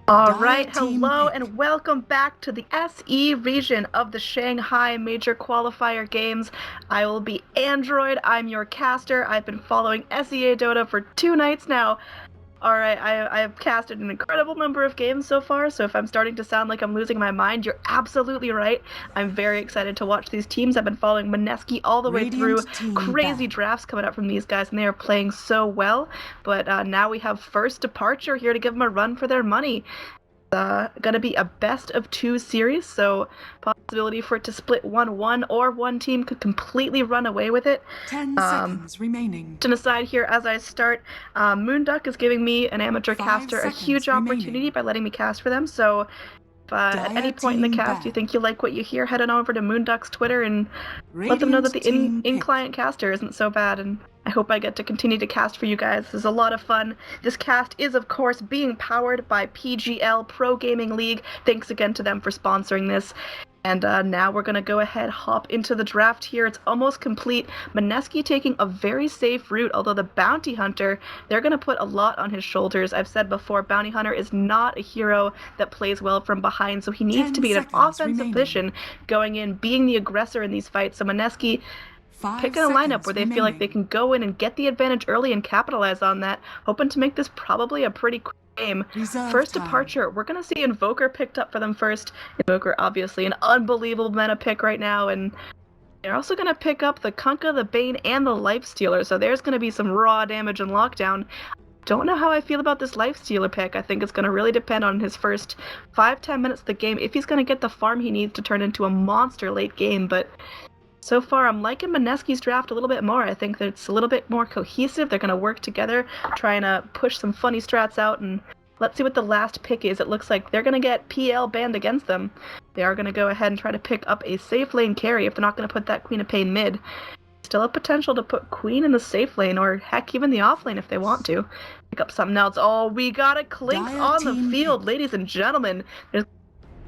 Alright, hello and welcome back to the SE region of the Shanghai Major Qualifier Games. I will be Android, I'm your caster. I've been following SHANGHAI for 2 nights now. Alright, I have casted an incredible number of games so far, so if I'm starting to sound like I'm losing my mind, you're absolutely right. I'm very excited to watch these teams. I've been following Mineski all the way through. Crazy drafts coming up from these guys, and they are playing so well. But now we have First Departure here to give them a run for their money. Gonna be a best of 2 series, so possibility for it to split 1-1, or one team could completely run away with it. 10 seconds remaining. To an aside here as I start, Moonduck is giving me, an amateur caster, a huge opportunity by letting me cast for them, so if at any point in the cast you think you like what you hear, head on over to Moonduck's Twitter and let them know that the in-client caster isn't so bad, and I hope I get to continue to cast for you guys. This is a lot of fun. This cast is, of course, being powered by PGL Pro Gaming League. Thanks again to them for sponsoring this. And now we're going to go ahead, hop into the draft here. It's almost complete. Mineski taking a very safe route, although the Bounty Hunter, they're going to put a lot on his shoulders. I've said before, Bounty Hunter is not a hero that plays well from behind, so he needs to be in an offensive position going in, being the aggressor in these fights. So Mineski picking a lineup where they feel like they can go in and get the advantage early and capitalize on that, hoping to make this probably a pretty quick game. First Departure, we're going to see Invoker picked up for them first. Invoker, obviously, an unbelievable meta pick right now, and they're also going to pick up the Kunkka, the Bane, and the Lifestealer, so there's going to be some raw damage and lockdown. Don't know how I feel about this Lifestealer pick. I think it's going to really depend on his first 5-10 minutes of the game, if he's going to get the farm he needs to turn into a monster late game, but so far, I'm liking Mineski's draft a little bit more. I think that it's a little bit more cohesive. They're going to work together, trying to push some funny strats out, and let's see what the last pick is. It looks like they're going to get PL banned against them. They are going to go ahead and try to pick up a safe lane carry if they're not going to put that Queen of Pain mid. Still a potential to put Queen in the safe lane, or heck, even the off lane if they want to. Pick up something else. Oh, we got a Clinks on the field, ladies and gentlemen. There's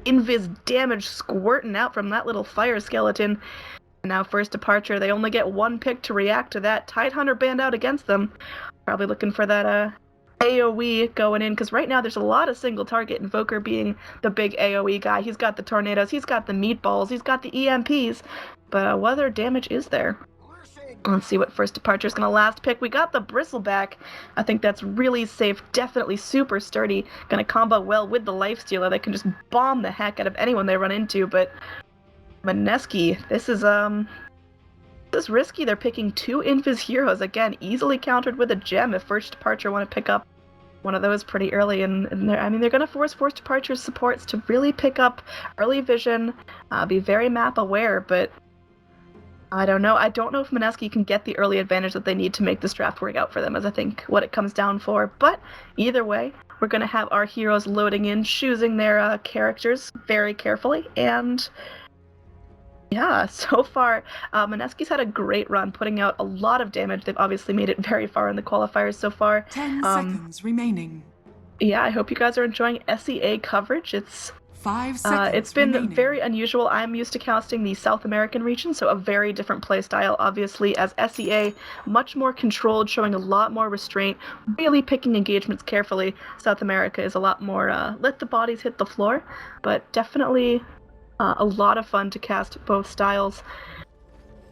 invis damage squirting out from that little fire skeleton. Now First Departure, they only get 1 pick to react to that. Tidehunter banned out against them. Probably looking for that AoE going in, because right now there's a lot of single target. Invoker being the big AoE guy. He's got the tornadoes, he's got the meatballs, he's got the EMPs, but what other damage is there? Let's see what First Departure's gonna last pick. We got the Bristleback. I think that's really safe, definitely super sturdy. Gonna combo well with the Lifestealer. They can just bomb the heck out of anyone they run into, but Mineski, this is risky. They're picking 2 Invis heroes. Again, easily countered with a gem if First Departure want to pick up one of those pretty early. And they're going to force First Departure's supports to really pick up early vision, be very map aware, but I don't know. I don't know if Mineski can get the early advantage that they need to make this draft work out for them, as I think what it comes down for. But either way, we're going to have our heroes loading in, choosing their characters very carefully, and yeah, so far, Mineski's had a great run, putting out a lot of damage. They've obviously made it very far in the qualifiers so far. 10 seconds remaining. Yeah, I hope you guys are enjoying SEA coverage. It's 5 seconds it's been remaining. very unusual. I'm used to casting the South American region, so a very different playstyle, obviously, as SEA, much more controlled, showing a lot more restraint, really picking engagements carefully. South America is a lot more, let the bodies hit the floor, but definitely a lot of fun to cast both styles.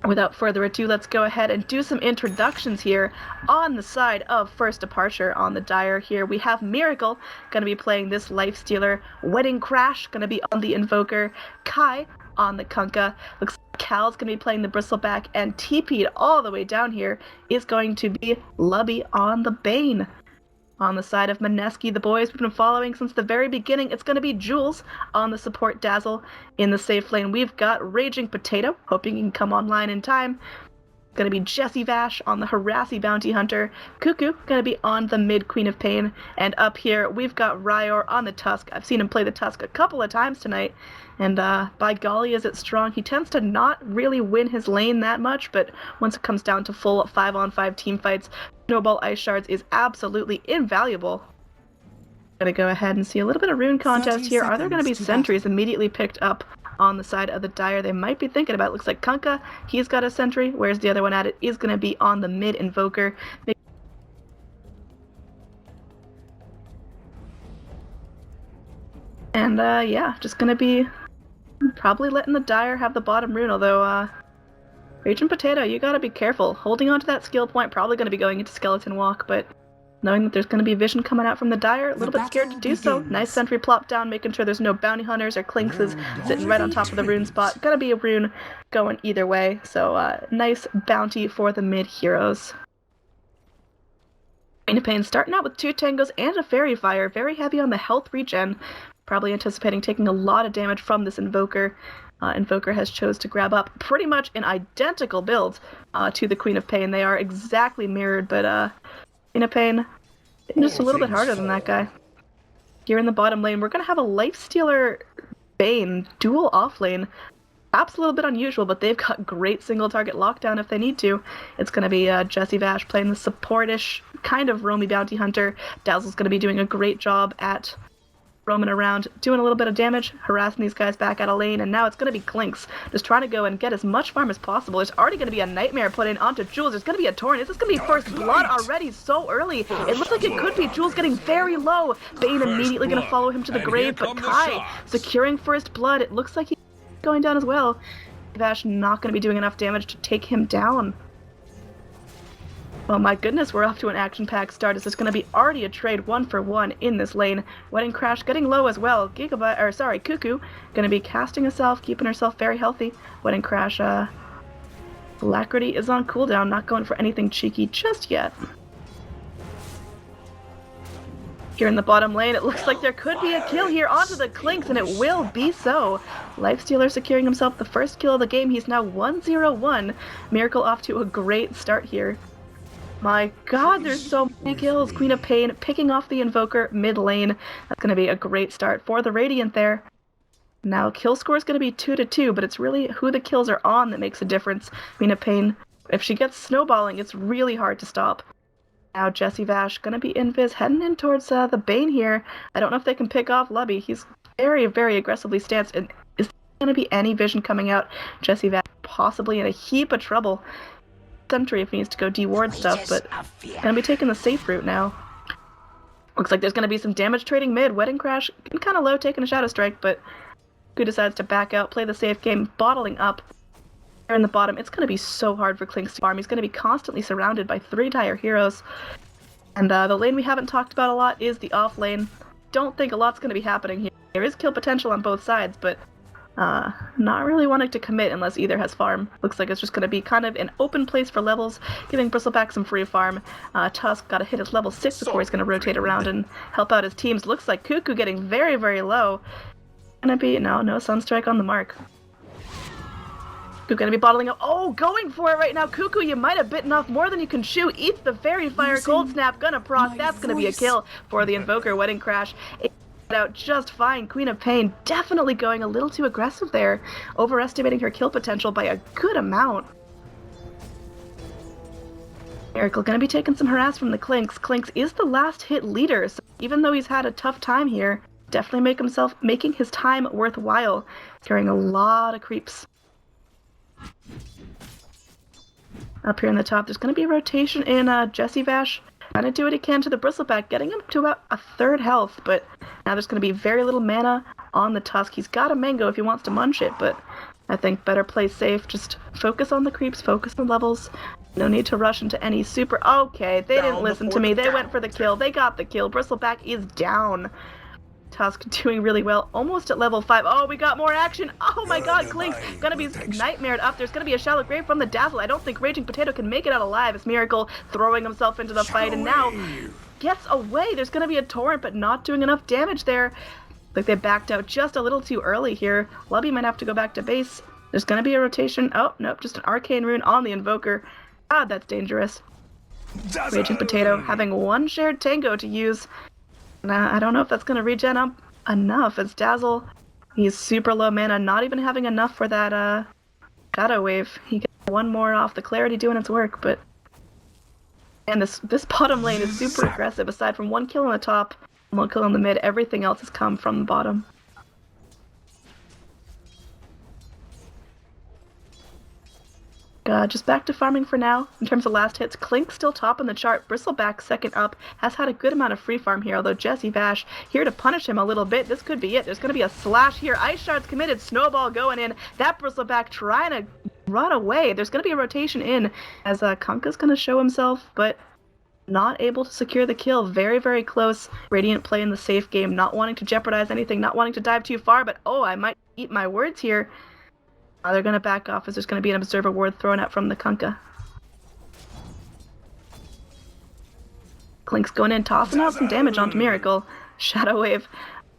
Without further ado, let's go ahead and do some introductions here. On the side of First Departure, on the Dire here, we have Miracle, going to be playing this Lifestealer. Wedding Crash, going to be on the Invoker. Kai on the Kunkka. Looks like Cal's going to be playing the Bristleback, and TP'd all the way down here is going to be Lubby on the Bane. On the side of Mineski, the boys we've been following since the very beginning, it's going to be Jules on the support Dazzle. In the safe lane, we've got Raging Potato, hoping he can come online in time. Going to be Jessie Vash on the Harassy Bounty Hunter. Cuckoo going to be on the mid Queen of Pain. And up here, we've got Ryor on the Tusk. I've seen him play the Tusk a couple of times tonight, and by golly is it strong. He tends to not really win his lane that much, but once it comes down to full 5-on-5 team fights, Snowball Ice Shards is absolutely invaluable. Gonna go ahead and see a little bit of rune contest here. Are there going to be sentries immediately picked up on the side of the Dire? They might be thinking about it. Looks like Kunkka, he's got a sentry, whereas the other one at it is going to be on the mid Invoker. And yeah, just gonna be probably letting the Dire have the bottom rune, although Raging Potato, you gotta be careful. Holding on to that skill point, probably gonna be going into Skeleton Walk, but knowing that there's gonna be vision coming out from the Dire, a little bit scared to do so. Nice sentry plop down, making sure there's no bounty hunters or Clinxes sitting right on top of the rune spot. Gonna be a rune going either way, so nice bounty for the mid heroes. Queen of Pain starting out with 2 tangos and a Fairy Fire, very heavy on the health regen, probably anticipating taking a lot of damage from this Invoker. Invoker has chose to grab up pretty much an identical build to the Queen of Pain. They are exactly mirrored, but Queen of Pain just a little bit harder than that guy. Here in the bottom lane, we're going to have a Lifestealer Bane dual off lane. Perhaps a little bit unusual, but they've got great single target lockdown if they need to. It's going to be Jessie Vash playing the support-ish kind of roamy bounty hunter. Dazzle's going to be doing a great job at roaming around, doing a little bit of damage, harassing these guys back out of lane, and now it's going to be Clinx, just trying to go and get as much farm as possible. There's already going to be a Nightmare put in onto Jules. There's going to be a Torrent. This is going to be first blood already so early. It looks like it could be Jules getting very low. Bane immediately going to follow him to the grave, but Kai securing first blood. It looks like he's going down as well. Vash not going to be doing enough damage to take him down. Well, my goodness, we're off to an action-packed start. This is going to be already a trade 1-for-1 in this lane. Wedding Crash getting low as well. Cuckoo going to be casting herself, keeping herself very healthy. Wedding Crash, Alacrity is on cooldown, not going for anything cheeky just yet. Here in the bottom lane, it looks like there could be a kill here onto the Clinx, and it will be so. Lifestealer securing himself the first kill of the game. He's now 1-0-1. Miracle off to a great start here. My god, there's so many kills. Queen of Pain picking off the Invoker mid lane. That's going to be a great start for the Radiant there. Now, kill score is going to be 2-2, but it's really who the kills are on that makes a difference. Queen of Pain, if she gets snowballing, it's really hard to stop. Now, Jessie Vash going to be invis, heading in towards the Bane here. I don't know if they can pick off Lubby. He's very, very aggressively stanced, and is there going to be any vision coming out? Jessie Vash possibly in a heap of trouble. Sentry if he needs to go deward stuff, but gonna be taking the safe route now. Looks like there's gonna be some damage trading mid. Wedding Crash kind of low, taking a Shadow Strike, but who decides to back out, play the safe game, bottling up. There in the bottom, it's gonna be so hard for Clinx to farm. He's gonna be constantly surrounded by 3 Dire heroes. And the lane we haven't talked about a lot is the off lane. Don't think a lot's gonna be happening here. There is kill potential on both sides, but not really wanting to commit unless either has farm. Looks like it's just going to be kind of an open place for levels, giving Bristleback some free farm. Tusk got to hit his level 6 before he's going to rotate around and help out his teams. Looks like Cuckoo getting very, very low. Gonna be, no Sunstrike on the mark. Cuckoo gonna be bottling up. Oh, going for it right now. Cuckoo, you might have bitten off more than you can chew. Eats the Fairy Fire, Cold Snap, gonna proc. That's gonna be a kill for the Invoker. Wedding Crash out just fine. Queen of Pain definitely going a little too aggressive there, overestimating her kill potential by a good amount. Miracle gonna be taking some harass from the Clinx. Clinx is the last hit leader, so even though he's had a tough time here, definitely making his time worthwhile, carrying a lot of creeps. Up here in the top, there's gonna be a rotation in Jessie Vash. Trying to do what he can to the Bristleback, getting him to about a 3rd health, but now there's going to be very little mana on the Tusk. He's got a Mango if he wants to munch it, but I think better play safe. Just focus on the creeps, focus on levels. No need to rush into any super... Okay, they didn't listen to me. They went for the kill. They got the kill. Bristleback is down. Tusk doing really well, almost at level 5. Oh, we got more action. Oh my god, Clinx gonna be nightmared up. There's gonna be a shallow grave from the Dazzle. I don't think Raging Potato can make it out alive. It's Miracle throwing himself into the fight, and now gets away. There's gonna be a Torrent, but not doing enough damage there. Like they backed out just a little too early here. Lubby might have to go back to base. There's gonna be a rotation. Oh, nope, just an Arcane Rune on the Invoker. God, that's dangerous. Raging Potato having 1 shared Tango to use. I don't know if that's going to regen up enough, as Dazzle, he's super low mana, not even having enough for that Shadow Wave. He gets 1 more off the Clarity doing its work, but... And this bottom lane is super aggressive. Aside from 1 kill on the top, 1 kill in the mid, everything else has come from the bottom. Just back to farming for now. In terms of last hits, Klink still top on the chart. Bristleback second up, has had a good amount of free farm here, although Jesse Vash here to punish him a little bit. This could be it. There's going to be a slash here. Ice Shard's committed. Snowball going in. That Bristleback trying to run away. There's going to be a rotation in as Kunkka's going to show himself, but not able to secure the kill. Very, very close. Radiant playing the safe game, not wanting to jeopardize anything, not wanting to dive too far, but oh, I might eat my words here. They're going to back off as there's going to be an Observer Ward thrown out from the Kunkka. Klink's going in, tossing out some damage onto Miracle. Shadow Wave.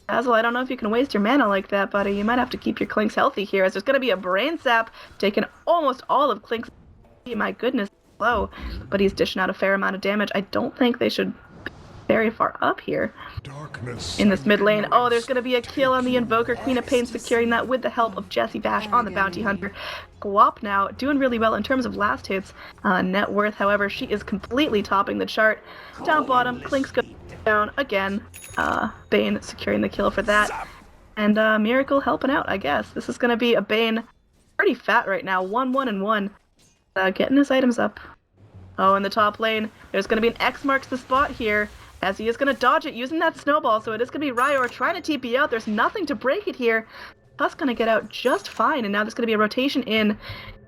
Basil, I don't know if you can waste your mana like that, buddy. You might have to keep your Klinks healthy here, as there's going to be a Brain Sap taking almost all of Klink's... My goodness, low. But he's dishing out a fair amount of damage. I don't think they should be very far up here. In this mid lane. Oh, there's going to be a kill on the Invoker. Queen of Pain securing that with the help of Jesse Bash on the Bounty Hunter. Guap now doing really well in terms of last hits. Net worth, however, she is completely topping the chart. Down bottom, Klink's going down again. Bane securing the kill for that. And Miracle helping out, I guess. This is going to be a Bane pretty fat right now. 1-1-1. Getting his items up. Oh, in the top lane, there's going to be an X marks the spot here, as he is going to dodge it using that snowball, so it is going to be Ryor trying to TP out. There's nothing to break it here. Tusk's going to get out just fine, and now there's going to be a rotation in.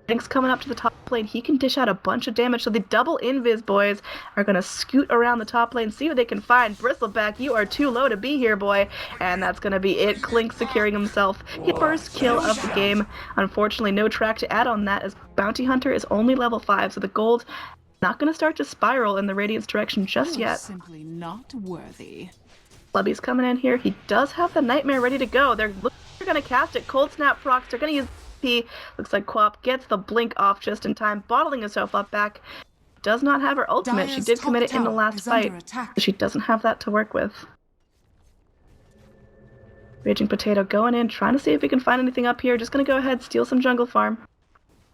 Link's coming up to the top lane. He can dish out a bunch of damage, so the double invis boys are going to scoot around the top lane, see what they can find. Bristleback, you are too low to be here, boy. And that's going to be it. Klink securing himself his first kill of the game. Unfortunately, no track to add on that, as Bounty Hunter is only level 5, so the gold not going to start to spiral in the Radiant's direction just yet. Simply not worthy. Flubby's coming in here. He does have the Nightmare ready to go. They're going to cast it. Cold Snap procs. They're going to use P. Looks like Quap gets the blink off just in time, bottling herself up back. Does not have her ultimate. She did commit it in the last fight, but she doesn't have that to work with. Raging Potato going in, trying to see if he can find anything up here. Just going to go ahead, steal some jungle farm.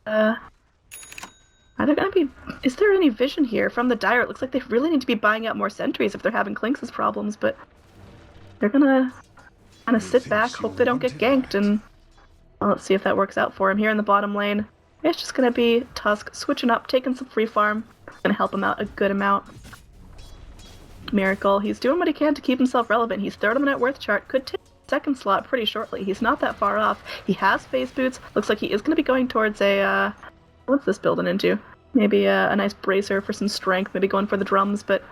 Are there going to be... Is there any vision here from the Dire? It looks like they really need to be buying out more sentries if they're having Klinks' problems, but they're going to kind of sit back, hope they don't get ganked, and well, let's see if that works out for him here in the bottom lane. It's just going to be Tusk switching up, taking some free farm. Going to help him out a good amount. Miracle, he's doing what he can to keep himself relevant. He's third on the net worth chart, could take the second slot pretty shortly. He's not that far off. He has face boots. Looks like he is going to be going towards a... What's this building into? Maybe a nice bracer for some strength, maybe going for the drums, but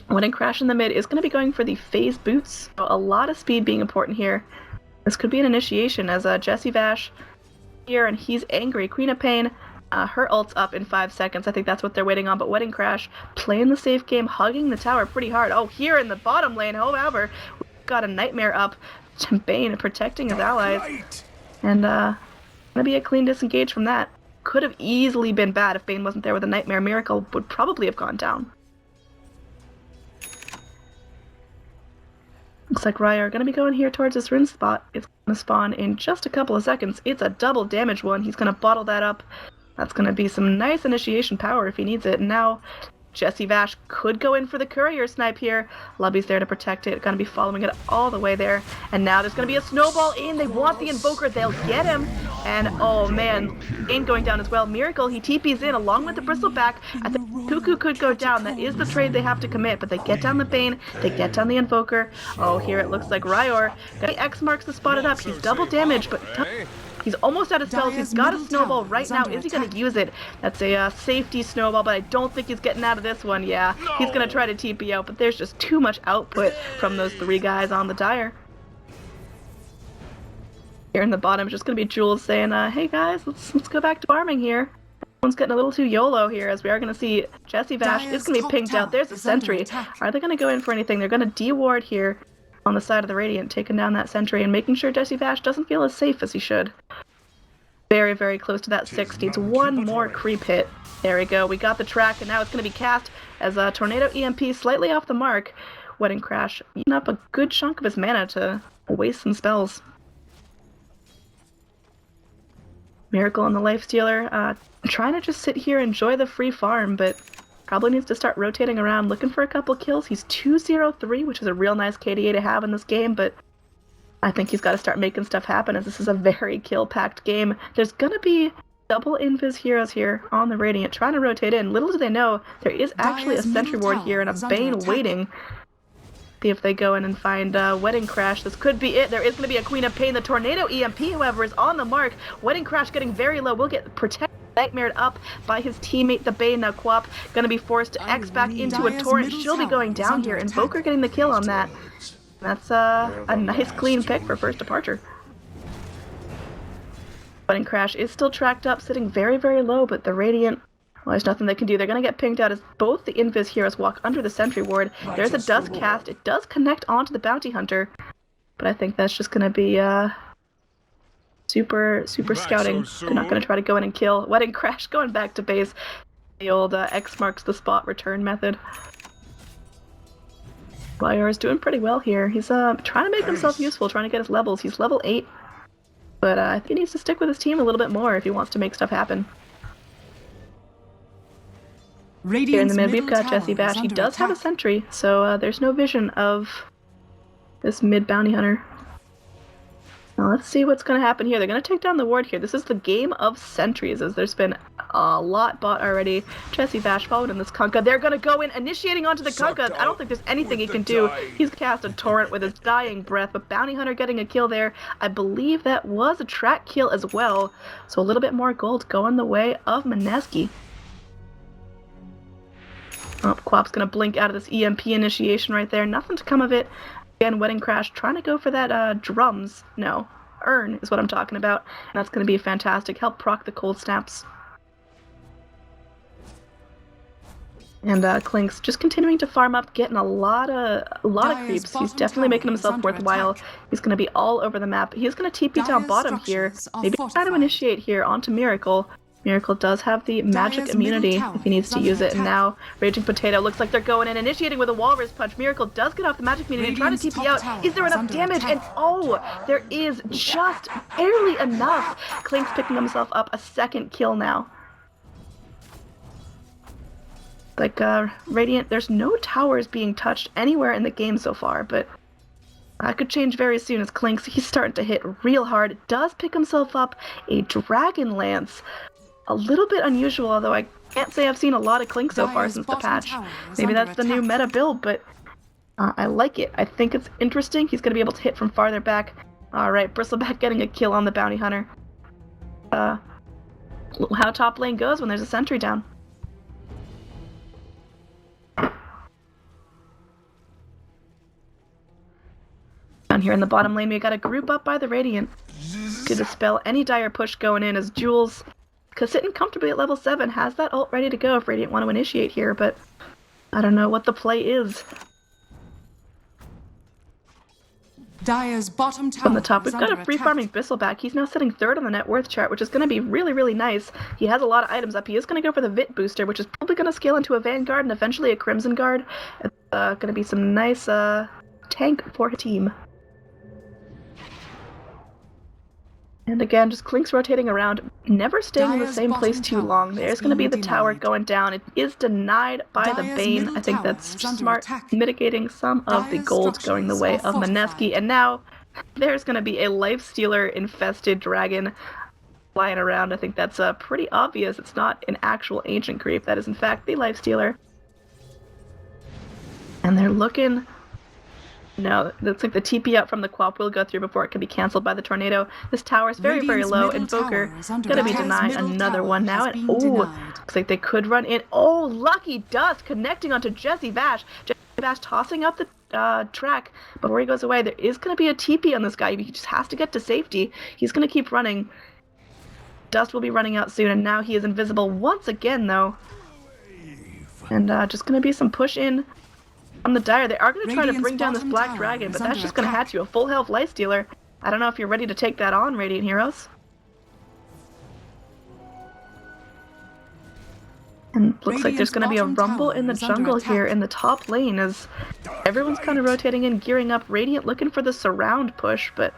Wedding Crash in the mid is going to be going for the phase boots. So a lot of speed being important here. This could be an initiation as Jesse Vash here, and he's angry. Queen of Pain, her ult's up in 5 seconds. I think that's what they're waiting on, but Wedding Crash playing the safe game, hugging the tower pretty hard. Oh, here in the bottom lane, however, we've got a Nightmare up. Bane protecting his allies. And gonna be a clean disengage from that. Could have easily been bad if Bane wasn't there with a Nightmare. Miracle would probably have gone down. Looks like Ryer going to be going here towards this rune spot. It's going to spawn in just a couple of seconds. It's a double damage one. He's going to bottle that up. That's going to be some nice initiation power if he needs it. And now Jesse Vash could go in for the courier snipe here. Lubby's there to protect it. Going to be following it all the way there. And now there's going to be a snowball in. They want the Invoker. They'll get him. And oh man, Bane going down as well. Miracle, he TP's in along with the Bristleback. I think Cuckoo could go down. That is the trade they have to commit. But they get down the Bane. They get down the Invoker. Oh, here it looks like Ryor. X marks the spotted up. He's double damaged, but he's almost out of spells. He's got a snowball right now. Is he going to use it? That's a safety snowball, but I don't think he's getting out of this one. Yeah, he's going to try to TP out, but there's just too much output from those 3 guys on the Dire. Here in the bottom is just going to be Jules saying, hey guys, let's go back to farming here. Everyone's getting a little too YOLO here, as we are going to see Jesse Vash is going to be pinged out. There's a sentry. Are they going to go in for anything? They're going to de-ward here on the side of the Radiant, taking down that sentry and making sure Jesse Vash doesn't feel as safe as he should. Very, very close to that 6. Needs one more creep hit. There we go. We got the track, and now it's going to be cast as a Tornado EMP slightly off the mark. Wedding Crash eating up a good chunk of his mana to waste some spells. Miracle on the Lifestealer, trying to just sit here, enjoy the free farm, but probably needs to start rotating around, looking for a couple kills. He's 2-0-3, which is a real nice KDA to have in this game, but I think he's got to start making stuff happen, as this is a very kill-packed game. There's going to be double invis heroes here on the Radiant, trying to rotate in. Little do they know, there is actually a sentry ward here and a Bane waiting. See if they go in and find Wedding Crash. This could be it. There is going to be a Queen of Pain. The Tornado EMP, however, is on the mark. Wedding Crash getting very low. Will get protected, nightmared up by his teammate, the Bane. Now Quap going to be forced to X back into a Torrent. She'll be going down here. Invoker getting the kill on that. That's a nice clean pick for first departure. Wedding Crash is still tracked up, sitting very, very low, but the Radiant, well, there's nothing they can do. They're going to get pinged out as both the Invis heroes walk under the sentry ward. There's a Dust cast. It does connect onto the Bounty Hunter, but I think that's just going to be super scouting. They're not going to try to go in and kill. Wedding Crash going back to base. The old X marks the spot return method. Qualifier is doing pretty well here. He's trying to make himself useful, trying to get his levels. He's level 8, but I think he needs to stick with his team a little bit more if he wants to make stuff happen. Here in the mid, we've got Jesse Bash. He does have a sentry, so there's no vision of this mid bounty hunter. Now let's see what's going to happen here. They're going to take down the ward here. This is the game of sentries, as there's been a lot bought already. Jesse Bash followed in this Kunkka. They're going to go in, initiating onto the Kunkka. I don't think there's anything he can do. He's cast a torrent with his dying breath, but bounty hunter getting a kill there. I believe that was a track kill as well, so a little bit more gold going the way of Mineski. Oh, Quap's gonna blink out of this EMP initiation right there. Nothing to come of it. Again, Wedding Crash trying to go for that drums. No, urn is what I'm talking about. And that's gonna be fantastic. Help proc the cold snaps. And Klink's just continuing to farm up, getting a lot of creeps. He's definitely making himself worthwhile. He's gonna be all over the map. He's gonna TP down bottom here. Maybe try to initiate here onto Miracle. Miracle does have the magic immunity if he needs to use it, and now Raging Potato looks like they're going in, initiating with a Walrus Punch. Miracle does get off the magic immunity, trying to TP out. Is there enough damage? And oh, there is just barely enough. Klink's picking himself up a second kill now. Like, Radiant, there's no towers being touched anywhere in the game so far, but that could change very soon as he's starting to hit real hard. Does pick himself up a Dragon Lance. A little bit unusual, although I can't say I've seen a lot of Klink so far since the patch. Maybe that's the new meta build, but I like it. I think it's interesting. He's going to be able to hit from farther back. Alright, Bristleback getting a kill on the Bounty Hunter. How top lane goes when there's a sentry down. Down here in the bottom lane, we got a group up by the Radiant to dispel any dire push going in as Jules, sitting comfortably at level 7, has that ult ready to go if Radiant want to initiate here, but I don't know what the play is. Dire's bottom tower From the top, we've got a free farming Bristleback. He's now sitting 3rd on the net worth chart, which is going to be really, really nice. He has a lot of items up. He is going to go for the Vit booster, which is probably going to scale into a Vanguard and eventually a Crimson Guard. It's going to be some nice tank for his team. And again, just Klink's rotating around, never staying in the same place too long. There's going to be the tower going down. It is denied by the Bane. I think that's smart, mitigating some of the gold going the way of Mineski. And now there's going to be a Lifestealer infested dragon flying around. I think that's pretty obvious. It's not an actual ancient creep. That is in fact the Lifestealer. And they're looking... No, it looks like the TP out from the Quap will go through before it can be cancelled by the Tornado. This tower is very, very low. Invoker gonna be denied another one now. And oh, looks like they could run in. Oh, Lucky Dust connecting onto Jesse Bash. Jesse Bash tossing up the track before he goes away. There is gonna be a TP on this guy. He just has to get to safety. He's gonna keep running. Dust will be running out soon, and now he is invisible once again, though. And just gonna be some push in on the Dire. They are going to try to bring down this Black Dragon, but that's just going to hatch you a full health Lifestealer. I don't know if you're ready to take that on, Radiant Heroes. And looks like there's going to be a rumble in the jungle here in the top lane as everyone's kind of rotating in, gearing up. Radiant looking for the surround push, but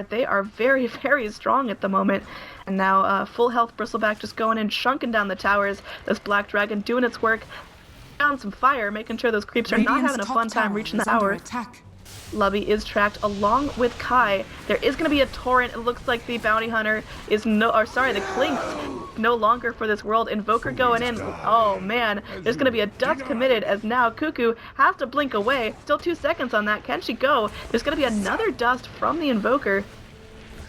they are very, very strong at the moment. And now full health Bristleback just going in, chunking down the towers. This Black Dragon doing its work. Down some fire, making sure those creeps are not having a fun time reaching the tower. Lubby is tracked along with Kai. There is going to be a torrent. It looks like the bounty hunter is the Clinks no longer for this world. Invoker going in. Oh man, there's going to be a dust committed as now Cuckoo has to blink away. Still 2 seconds on that. Can she go? There's going to be another dust from the Invoker.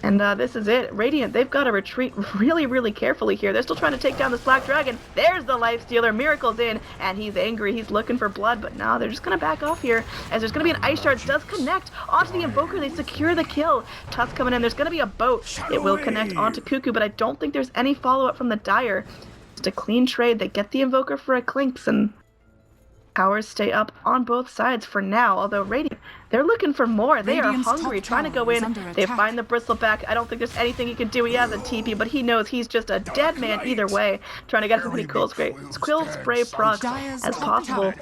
And this is it. Radiant, they've got to retreat really, really carefully here. They're still trying to take down this Black Dragon. There's the Life Stealer. Miracle's in, and he's angry. He's looking for blood, but no, they're just going to back off here. As there's going to be an Ice Shard. Does connect onto the Invoker. They secure the kill. Tusk coming in. There's going to be a boat. It will connect onto Cuckoo, but I don't think there's any follow-up from the Dire. Just a clean trade. They get the Invoker for a Clinks, and powers stay up on both sides for now, although Radiant, they're looking for more. They are hungry, trying to go in. They find the Bristleback. I don't think there's anything he can do. He has a TP, but he knows he's just a dead man either way, trying to get as many Quill Spray procs as possible.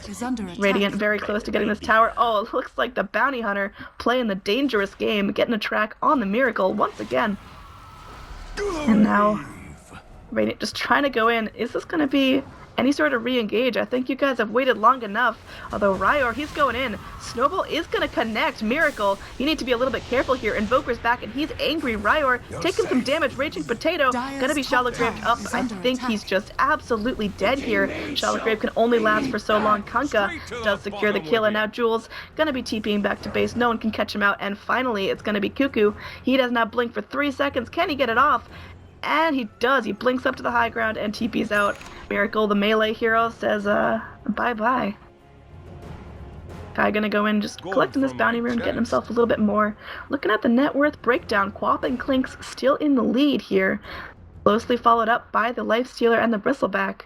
Radiant very close to getting this tower. Oh, it looks like the Bounty Hunter playing the dangerous game, getting a track on the Miracle once again. And now Radiant just trying to go in. Is this going to be any sort of re-engage? I think you guys have waited long enough. Although Ryor, he's going in. Snowball is going to connect. Miracle, you need to be a little bit careful here. Invoker's back and he's angry. Ryor taking some damage. Raging Potato gonna be Shallow Graved up. I think he's just absolutely dead here. Shallow Grave can only last for so long. Kunkka does secure the kill, and now Jules gonna be TPing back to base. No one can catch him out, and finally it's gonna be Cuckoo. He does not blink for 3 seconds. Can he get it off? And he does. He blinks up to the high ground and TP's out. Miracle, the melee hero, says bye-bye. Kai gonna go in, just collecting this bounty rune, getting himself a little bit more. Looking at the net worth breakdown, Quap and Clinks still in the lead here. Closely followed up by the Life Stealer and the Bristleback.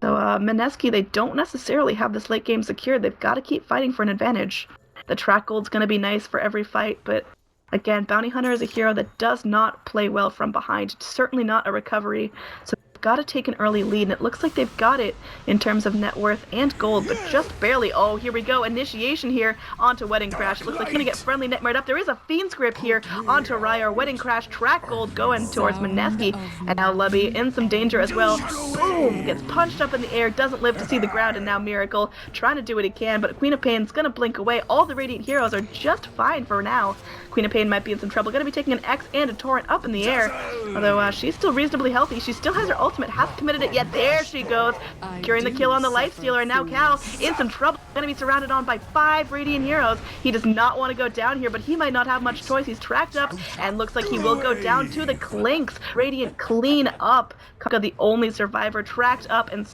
So Mineski, they don't necessarily have this late game secured. They've got to keep fighting for an advantage. The track gold's gonna be nice for every fight, but again, Bounty Hunter is a hero that does not play well from behind. Certainly not a recovery. So they've got to take an early lead, and it looks like they've got it in terms of net worth and gold, but just barely. Oh, here we go. Initiation here onto Wedding Crash. It looks like he's going to get friendly nightmared up. There is a Fiend's Grip here onto Ryor. Wedding Crash, track gold going towards Mineski. And now Lubby in some danger as well. Boom! Gets punched up in the air, doesn't live to see the ground, and now Miracle trying to do what he can, but Queen of Pain's going to blink away. All the Radiant heroes are just fine for now. Queen of Pain might be in some trouble. Going to be taking an X and a Torrent up in the air. Although she's still reasonably healthy. She still has her ultimate. Hasn't committed it yet. There she goes. Securing the kill on the Life Stealer. And now Cal in some trouble. Going to be surrounded on by 5 Radiant heroes. He does not want to go down here, but he might not have much choice. He's tracked up and looks like he will go down to the Clinks. Radiant clean up. Kunkka, the only survivor, tracked up and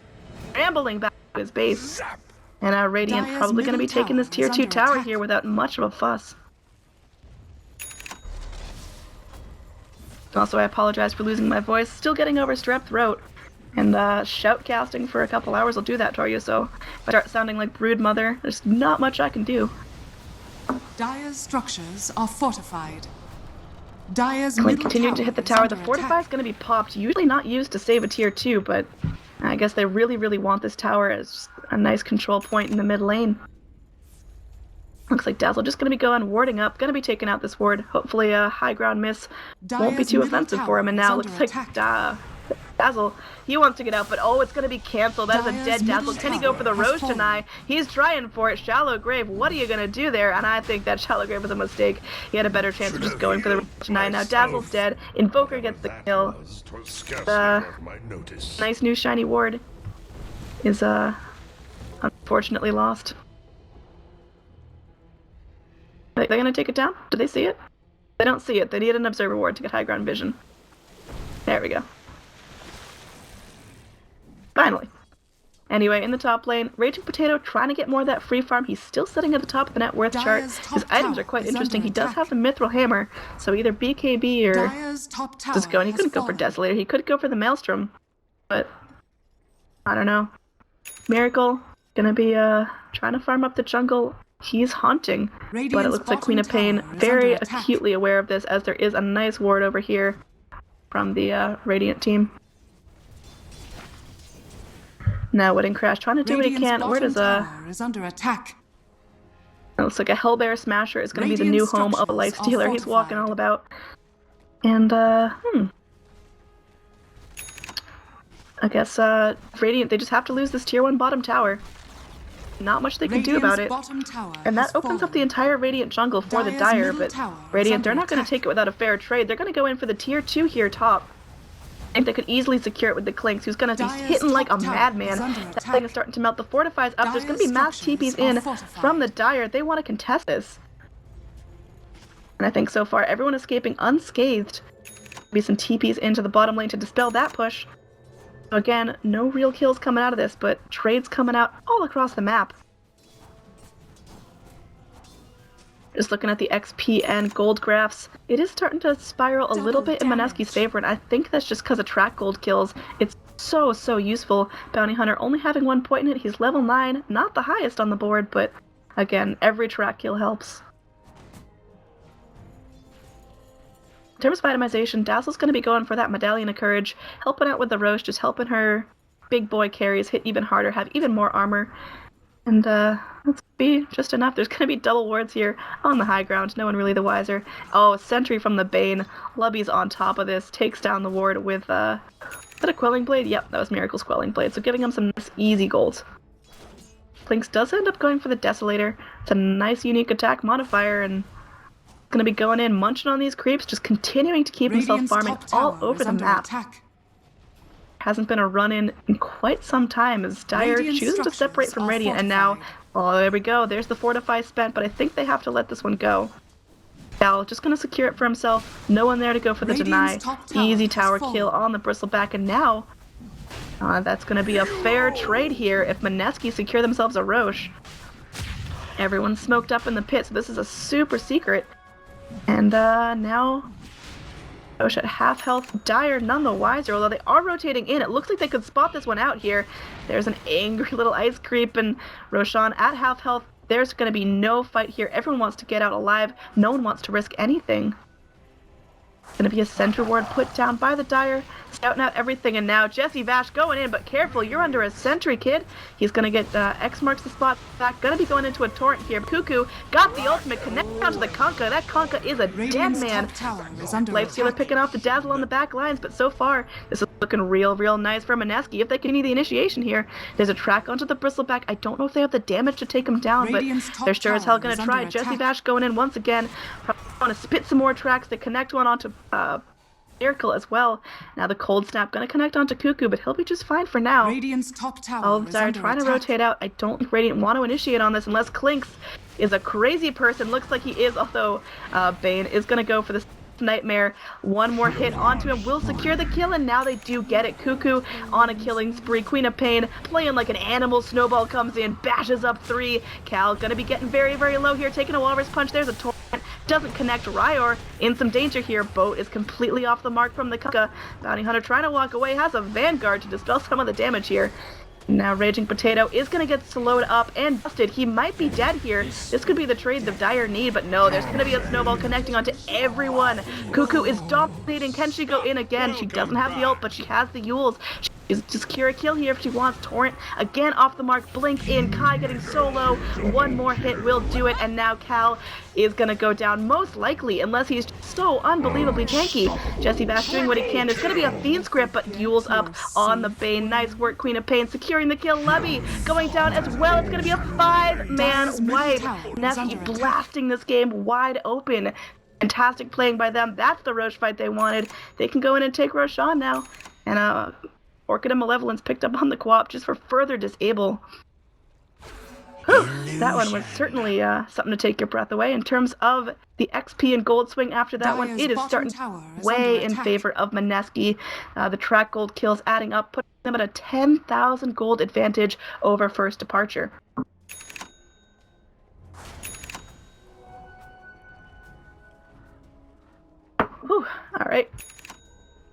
scrambling back to his base. And Radiant probably going to be taking this tier 2 tower here without much of a fuss. Also, I apologize for losing my voice. Still getting over strep throat. And shoutcasting for a couple hours will do that to you, so if I start sounding like Brood Mother, there's not much I can do. Dire's structures are fortified. Dire's Like continuing to hit the tower. The Fortify is going to be popped. Usually not used to save a tier 2, but I guess they really, really want this tower as a nice control point in the mid lane. Looks like Dazzle just going to be going warding up, going to be taking out this ward. Hopefully a high ground miss won't be too offensive for him. And now looks like Dazzle, he wants to get out, but oh, it's going to be canceled. That is a dead Dazzle. Can he go for the Roche deny? He's trying for it. Shallow Grave, what are you going to do there? And I think that Shallow Grave was a mistake. He had a better chance of just going for the Roche deny. Now Dazzle's dead. Invoker gets the kill. The nice new shiny ward is unfortunately lost. They're gonna take it down? Do they see it? They don't see it. They need an observer ward to get high ground vision. There we go. Finally. Anyway, in the top lane, Raging Potato trying to get more of that free farm. He's still sitting at the top of the net worth chart. His items are quite interesting. He does have the Mithril Hammer, so either BKB or just go. And he couldn't go for Desolator. He could go for the Maelstrom, but I don't know. Miracle gonna be trying to farm up the jungle. He's haunting, but it looks like Queen of Pain very acutely aware of this, as there is a nice ward over here from the Radiant team. Now Wedding Crash trying to do what he can. Where does is under attack. It looks like a Hellbear Smasher is going to be the new home of a Life Stealer. He's walking all about. And I guess Radiant, they just have to lose this tier 1 bottom tower. not much they can do about it. Bottom tower And has that opens up the fallen. entire Radiant jungle for the Dire's Dire, middle but tower is Radiant, under they're not going to attack. take it without a fair trade. They're going to go in for the tier 2 here top. I think they could easily secure it with the Clinks, who's going to be Dire's hitting like a top tower madman. is under That attack. thing is starting to melt. The fortifies up. There's going to be Dire's mass TPs structures are in fortified. from the Dire. They want to contest this. And I think so far everyone escaping unscathed. Be some TPs into the bottom lane to dispel that push. So again, no real kills coming out of this, but trades coming out all across the map. Just looking at the XP and gold graphs, it is starting to spiral a little bit in Mineski's favor, and I think that's just because of track gold kills. It's so useful. Bounty Hunter only having 1 point in it. He's level 9, not the highest on the board, but again, every track kill helps. In terms of itemization, Dazzle's going to be going for that Medallion of Courage, helping out with the Roche, just helping her big boy carries hit even harder, have even more armor. And let's be just enough. There's going to be double wards here on the high ground. No one really the wiser. Oh, Sentry from the Bane. Lubby's on top of this. Takes down the ward with, is that a Quelling Blade? Yep, that was Miracle's Quelling Blade. So giving him some nice, easy gold. Clinks does end up going for the Desolator. It's a nice, unique attack modifier, and going to be going in, munching on these creeps, just continuing to keep himself farming all over the map. Attack. Hasn't been a run-in quite some time as Dire Radiant chooses to separate from Radiant, and now, oh, there we go. There's the Fortify spent, but I think they have to let this one go. Cal just going to secure it for himself. No one there to go for the deny. Easy tower kill on the Bristleback, and now that's going to be a fair trade here if Mineski secure themselves a Roche. Everyone's smoked up in the pit, so this is a super secret. And now Roche at half health. Dire none the wiser, although they are rotating in. It looks like they could spot this one out here. There's an angry little ice creep, and Roshan at half health. There's going to be no fight here. Everyone wants to get out alive. No one wants to risk anything. It's going to be a center ward put down by the Dire, scouting out everything, and now Jesse Vash going in, but careful, you're under a sentry, kid. He's going to get X marks the spot back. Going to be going into a torrent here. Cuckoo got the ultimate connect down to the Conka. That Conka is a dead man. Lifestealer picking off the Dazzle on the back lines, but so far, this is looking real nice for Mineski. If they continue the initiation here, there's a track onto the Bristleback. I don't know if they have the damage to take him down, but they're sure as hell going to try. Jesse Vash going in once again. Probably want to spit some more tracks. They connect one onto Miracle as well. Now the Cold Snap going to connect onto Cuckoo, but he'll be just fine for now. Radiant's top tower Oh, Dire trying to rotate out. I don't think Radiant want to initiate on this unless Clinks is a crazy person. Looks like he is, although Bane is going to go for this Nightmare. One more hit onto him will secure the kill, and now they do get it. Cuckoo on a killing spree. Queen of Pain playing like an animal. Snowball comes in, bashes up 3. Cal gonna be getting very low here, taking a Walrus Punch. There's a torrent. Doesn't connect. Ryor in some danger here. Boat is completely off the mark from the Kuka. Bounty Hunter trying to walk away, has a Vanguard to dispel some of the damage here. Now Raging Potato is going to get slowed up and busted. He might be dead here. This could be the trade the Dire need, but no, there's going to be a snowball connecting onto everyone. Cuckoo is dominating. Can she go in again? She doesn't have the ult, but she has the Yules. She's to secure a kill here if she wants. Torrent again off the mark. Blink in. Kai getting so low. One more hit will do it, and now Cal is going to go down most likely, unless he's so unbelievably tanky. Jesse Bash doing what he can. There's going to be a Fiend script, but Yule's up on the Bane. Nice work, Queen of Pain, securing the kill. Lubby going down as well. It's going to be a 5-man wipe. Mineski blasting this game wide open. Fantastic playing by them. That's the Roche fight they wanted. They can go in and take Roshan now. And Orchid and Malevolence picked up on the co-op just for further disable. Whew, that one was certainly something to take your breath away. In terms of the XP and gold swing after that one, it is starting way in favor of Mineski. The track gold kills adding up, putting them at a 10,000 gold advantage over first departure. Whew, all right.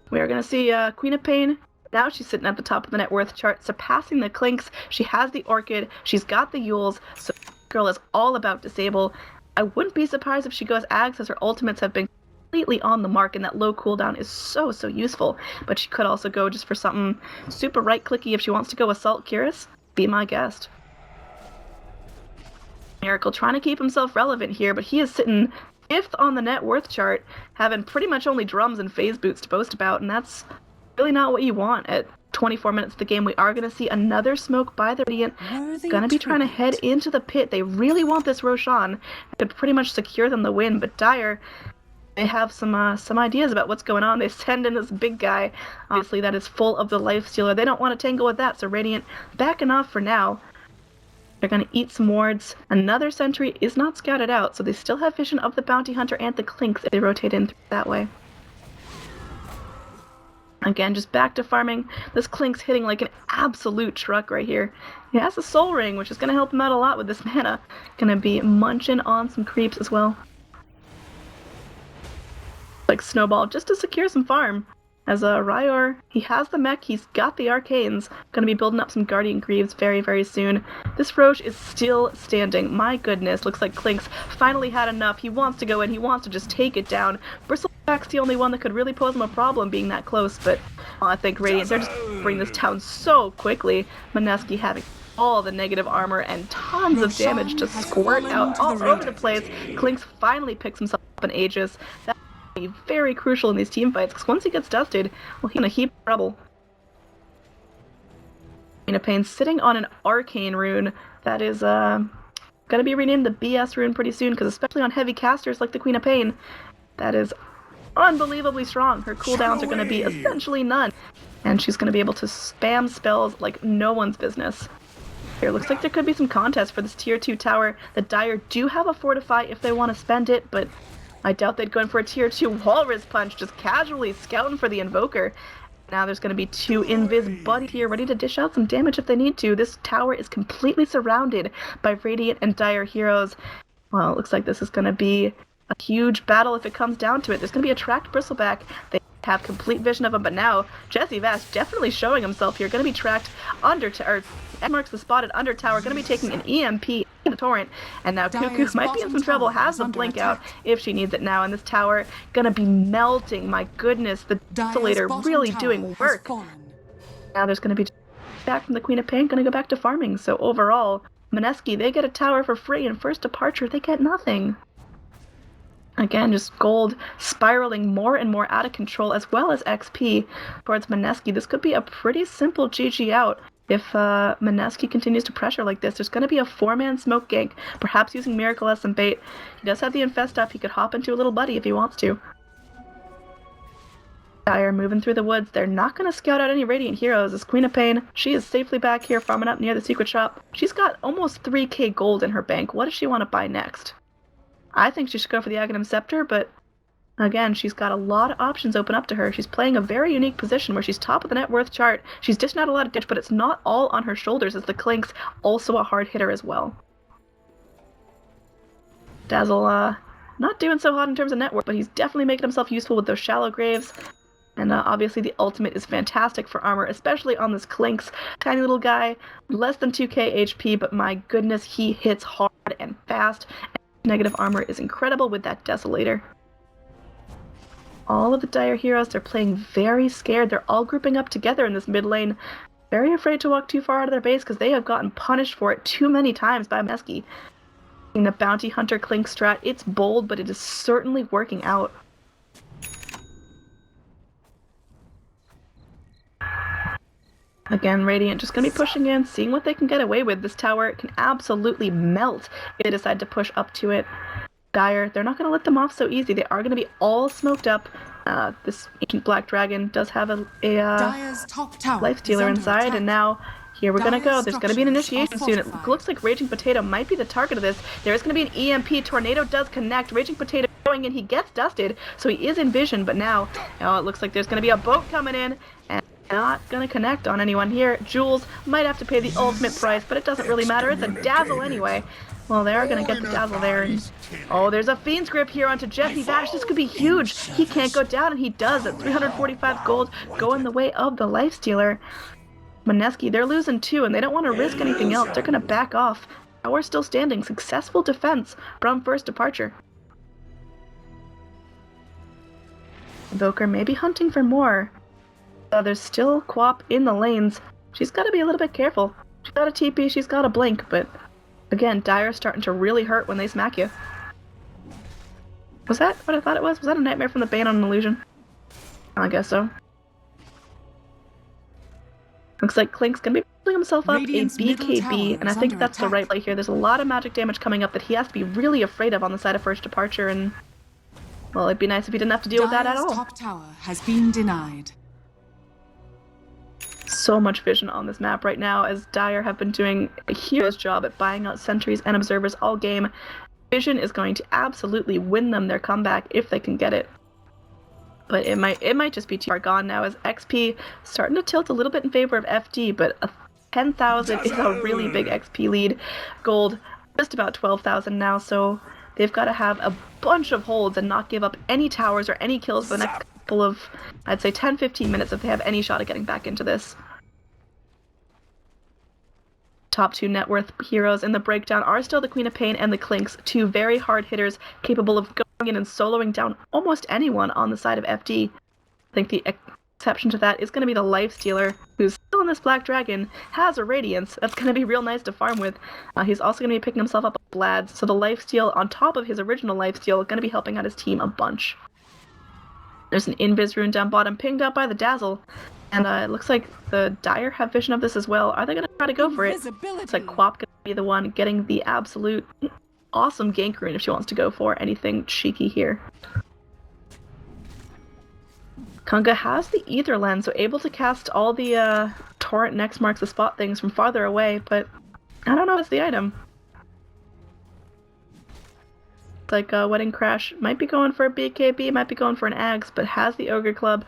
We are going to see Queen of Pain. Now she's sitting at the top of the net worth chart, surpassing the Clinks. She has the Orchid. She's got the Yules. So girl is all about disable. I wouldn't be surprised if she goes Ags, as her ultimates have been completely on the mark, and that low cooldown is so useful. But she could also go just for something super right-clicky if she wants to go Assault Cuirass. Be my guest. Miracle trying to keep himself relevant here, but he is sitting 5th on the net worth chart, having pretty much only drums and phase boots to boast about, and that's really not what you want at 24 minutes of the game, we are going to see another smoke by the Radiant. Going to be trying to head into the pit. They really want this Roshan. Could pretty much secure them the win, but Dire, they have some ideas about what's going on. They send in this big guy, obviously, that is full of the Lifestealer. They don't want to tangle with that, so Radiant backing off for now. They're going to eat some wards. Another sentry is not scouted out, so they still have vision of the Bounty Hunter and the Clinks if they rotate in that way. Again, just back to farming. This Clink's hitting like an absolute truck right here. He has a Soul Ring, which is going to help him out a lot with this mana. Going to be munching on some creeps as well. Like Snowball, just to secure some farm. As Ryor, he has the mech, he's got the arcanes. Going to be building up some Guardian Greaves very, very soon. This Roche is still standing. My goodness, looks like Clink's finally had enough. He wants to go in, he wants to just take it down. Bristleback's the only one that could really pose him a problem being that close, but I think Radiant, they're just bring this down so quickly. Mineski having all the negative armor and tons of damage to squirt out all over the place. Clink's finally picks himself up in Aegis. That's very crucial in these team fights, because once he gets dusted, well, he's in a heap of trouble. Queen of Pain sitting on an arcane rune that is gonna be renamed the BS rune pretty soon, because especially on heavy casters like the Queen of Pain, that is unbelievably strong. Her cooldowns are gonna be essentially none, and she's gonna be able to spam spells like no one's business. Here, looks like there could be some contest for this tier 2 tower. The Dire do have a Fortify if they want to spend it, but I doubt they'd go in for a tier 2 Walrus Punch, just casually scouting for the Invoker. Now there's going to be 2 Invis buddies here, ready to dish out some damage if they need to. This tower is completely surrounded by Radiant and Dire heroes. Well, it looks like this is going to be a huge battle if it comes down to it. There's going to be a tracked Bristleback. They have complete vision of him, but now Jesse Vast definitely showing himself here. Going to be tracked under, marks the spotted under tower. Going to be taking an EMP in the torrent, and now Cuckoo might be in some trouble. Has a blink out if she needs it now, and this tower going to be melting. My goodness, the Desolator really doing work. Now there's going to be back from the Queen of Pain. Going to go back to farming. So overall, Mineski, they get a tower for free, and First Departure, they get nothing. Again, just gold spiraling more and more out of control, as well as XP towards Mineski. This could be a pretty simple GG out if Mineski continues to pressure like this. There's going to be a 4-man smoke gank, perhaps using Miracle as some bait. He does have the Infest up. He could hop into a little buddy if he wants to. Dire moving through the woods. They're not going to scout out any Radiant heroes. As Queen of Pain, she is safely back here farming up near the secret shop. She's got almost 3k gold in her bank. What does she want to buy next? I think she should go for the Aghanim Scepter, but again, she's got a lot of options open up to her. She's playing a very unique position where she's top of the net worth chart. She's dishing out a lot of damage, but it's not all on her shoulders, as the Clink's also a hard hitter as well. Dazzle, not doing so hot in terms of net worth, but he's definitely making himself useful with those shallow graves. And obviously the ultimate is fantastic for armor, especially on this Clink's tiny little guy. Less than 2k HP, but my goodness, he hits hard and fast. Negative armor is incredible with that Desolator. All of the Dire heroes, they're playing very scared. They're all grouping up together in this mid lane. Very afraid to walk too far out of their base because they have gotten punished for it too many times by Mineski. In the Bounty Hunter Clink strat, it's bold, but it is certainly working out. Again, Radiant just going to be pushing in, seeing what they can get away with. This tower can absolutely melt if they decide to push up to it. Dire, they're not going to let them off so easy. They are going to be all smoked up. This Ancient Black Dragon does have a Lifestealer inside, and now here we're going to go. There's going to be an initiation soon. It looks like Raging Potato might be the target of this. There is going to be an EMP. Tornado does connect. Raging Potato going in. He gets dusted, so he is in vision, but now it looks like there's going to be a boat coming in, and not gonna connect on anyone here. Jules might have to pay the ultimate price, but it doesn't really matter. It's a dazzle anyway. Well, they are gonna get the dazzle there. And, oh, there's a Fiend's Grip here onto Jesse Vash. This could be huge. He can't go down, and he does at 345 gold, going the way of the Lifestealer. Mineski, they're losing too, and they don't want to risk anything else. They're gonna back off. Tower still standing. Successful defense from First Departure. Invoker may be hunting for more. There's still Quap in the lanes. She's got to be a little bit careful. She's got a TP, she's got a blink, but again, Dire's starting to really hurt when they smack you. Was that what I thought it was? Was that a Nightmare from the Bane on an Illusion? I guess so. Looks like Klink's gonna be pulling himself up Radiant's a middle BKB, tower and I is think under that's the attack. right play here. There's a lot of magic damage coming up that he has to be really afraid of on the side of First Departure, and well, it'd be nice if he didn't have to deal with that at Dire's all. top tower has been denied. So much vision on this map right now, as Dire have been doing a hero's job at buying out sentries and observers all game. Vision is going to absolutely win them their comeback if they can get it. But it might just be too far gone now, as XP starting to tilt a little bit in favor of FD, but 10,000 is a really big XP lead. Gold just about 12,000 now, so they've got to have a bunch of holds and not give up any towers or any kills for the next couple of, I'd say 10-15 minutes if they have any shot at getting back into this. Top two net worth heroes in the breakdown are still the Queen of Pain and the Klinks, two very hard hitters capable of going in and soloing down almost anyone on the side of FD. I think the exception to that is going to be the Lifestealer, who's still in this Black Dragon, has a Radiance. That's going to be real nice to farm with. He's also going to be picking himself up a Blads, so the Lifesteal on top of his original Lifesteal is going to be helping out his team a bunch. There's an Invis rune down bottom pinged out by the Dazzle. And it looks like the Dire have vision of this as well. Are they going to try to go for it? Looks like Quap going to be the one getting the absolute awesome gank rune if she wants to go for anything cheeky here. Kunga has the Ether Lens, so able to cast all the Torrent next marks the spot things from farther away, but I don't know if it's the item. It's like Wedding Crash might be going for a BKB, might be going for an Axe, but has the Ogre Club.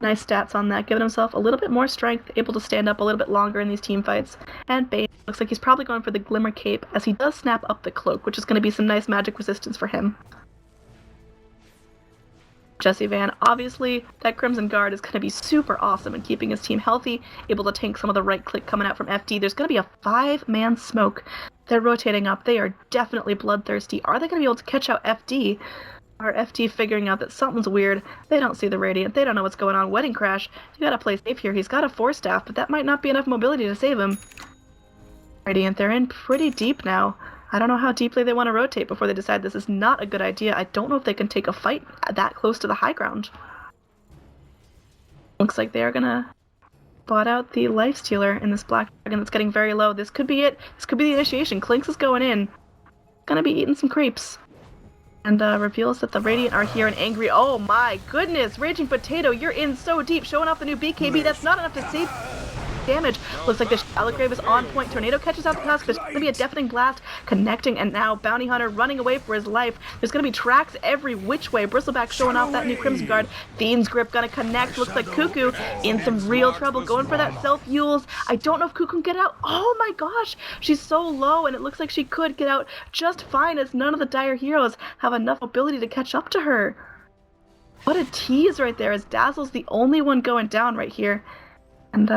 Nice stats on that, giving himself a little bit more strength, able to stand up a little bit longer in these team fights. And Bane looks like he's probably going for the Glimmer Cape, as he does snap up the cloak, which is going to be some nice magic resistance for him. Jesse Van, obviously, that Crimson Guard is going to be super awesome in keeping his team healthy, able to tank some of the right click coming out from FD. There's going to be a 5-man smoke. They're rotating up. They are definitely bloodthirsty. Are they going to be able to catch out FD? Are FD figuring out that something's weird? They don't see the Radiant. They don't know what's going on. Wedding Crash. You gotta play safe here. He's got a 4-staff, but that might not be enough mobility to save him. Radiant, they're in pretty deep now. I don't know how deeply they want to rotate before they decide this is not a good idea. I don't know if they can take a fight that close to the high ground. Looks like they are gonna bot out the Lifestealer in this Black Dragon that's getting very low. This could be it. This could be the initiation. Klinks is going in. Gonna be eating some creeps. And reveals that the Radiant are here and angry. Oh my goodness! Raging Potato, you're in so deep. Showing off the new BKB. That's not enough to save damage. Looks like the Shallow Grave is on point. Tornado catches out the husk. There's going to be a deafening blast connecting, and now Bounty Hunter running away for his life. There's going to be tracks every which way. Bristleback showing off that new Crimson Guard. Fiend's Grip going to connect. Looks like Cuckoo in some real trouble. Going for that self-Yules. I don't know if Cuckoo can get out. Oh my gosh! She's so low, and it looks like she could get out just fine, as none of the Dire heroes have enough ability to catch up to her. What a tease right there, as Dazzle's the only one going down right here. And,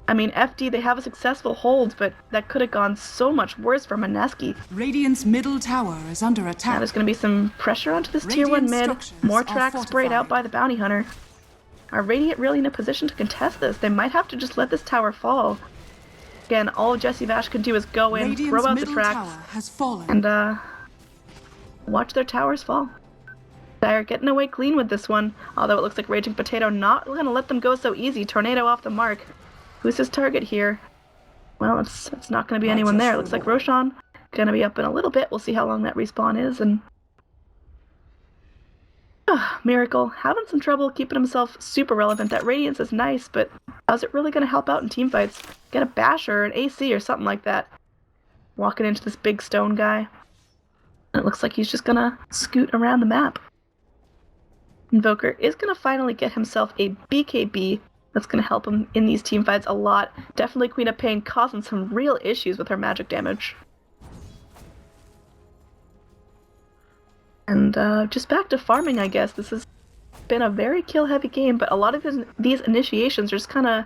I mean, FD, they have a successful hold, but that could have gone so much worse for Mineski. Radiant's middle tower is under attack. Now there's going to be some pressure onto this tier 1 mid. More tracks sprayed out by the Bounty Hunter. Are Radiant really in a position to contest this? They might have to just let this tower fall. Again, all Jesse Vash can do is go in, Radiant's throw out the middle tracks, tower has fallen. and watch their towers fall. Dire getting away clean with this one, although it looks like Raging Potato not going to let them go so easy. Tornado off the mark. Who's his target here? Well, it's not going to be anyone there. It looks like Roshan going to be up in a little bit. We'll see how long that respawn is. And Miracle having some trouble keeping himself super relevant. That Radiance is nice, but how's it really going to help out in teamfights? Get a Basher or an AC or something like that. Walking into this big stone guy. And it looks like he's just going to scoot around the map. Invoker is going to finally get himself a BKB. That's going to help him in these teamfights a lot. Definitely Queen of Pain causing some real issues with her magic damage. And just back to farming, I guess. This has been a very kill-heavy game, but a lot of these initiations are just kind of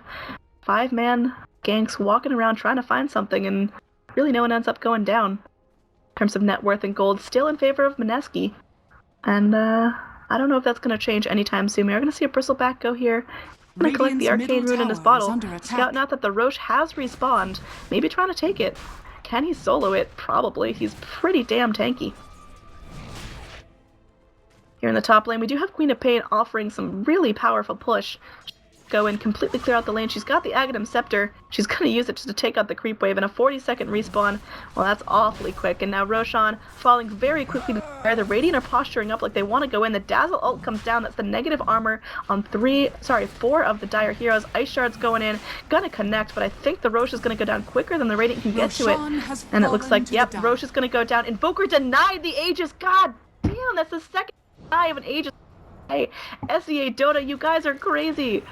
5-man ganks walking around trying to find something, and really no one ends up going down. In terms of net worth and gold, still in favor of Mineski. And I don't know if that's going to change anytime soon. We're going to see a Bristleback go here. I'm going to collect the Arcane Rune in his bottle, scouting out that the Roche has respawned, maybe trying to take it. Can he solo it? Probably. He's pretty damn tanky. Here in the top lane, we do have Queen of Pain offering some really powerful push. go in, completely clear out the lane. She's got the Aghanim Scepter. She's going to use it just to take out the creep wave in a 40-second respawn. Well, that's awfully quick. And now Roshan falling very quickly to the The Radiant are posturing up like they want to go in. The Dazzle ult comes down. That's the negative armor on 4 of the Dire heroes. Ice Shard's going in. Gonna connect, but I think the Rosh is going to go down quicker than the Radiant can get to it. And it looks like, yep, Rosh is going to go down. Invoker denied the Aegis. God damn, that's the second deny of an Aegis. Hey, SHANGHAI, you guys are crazy.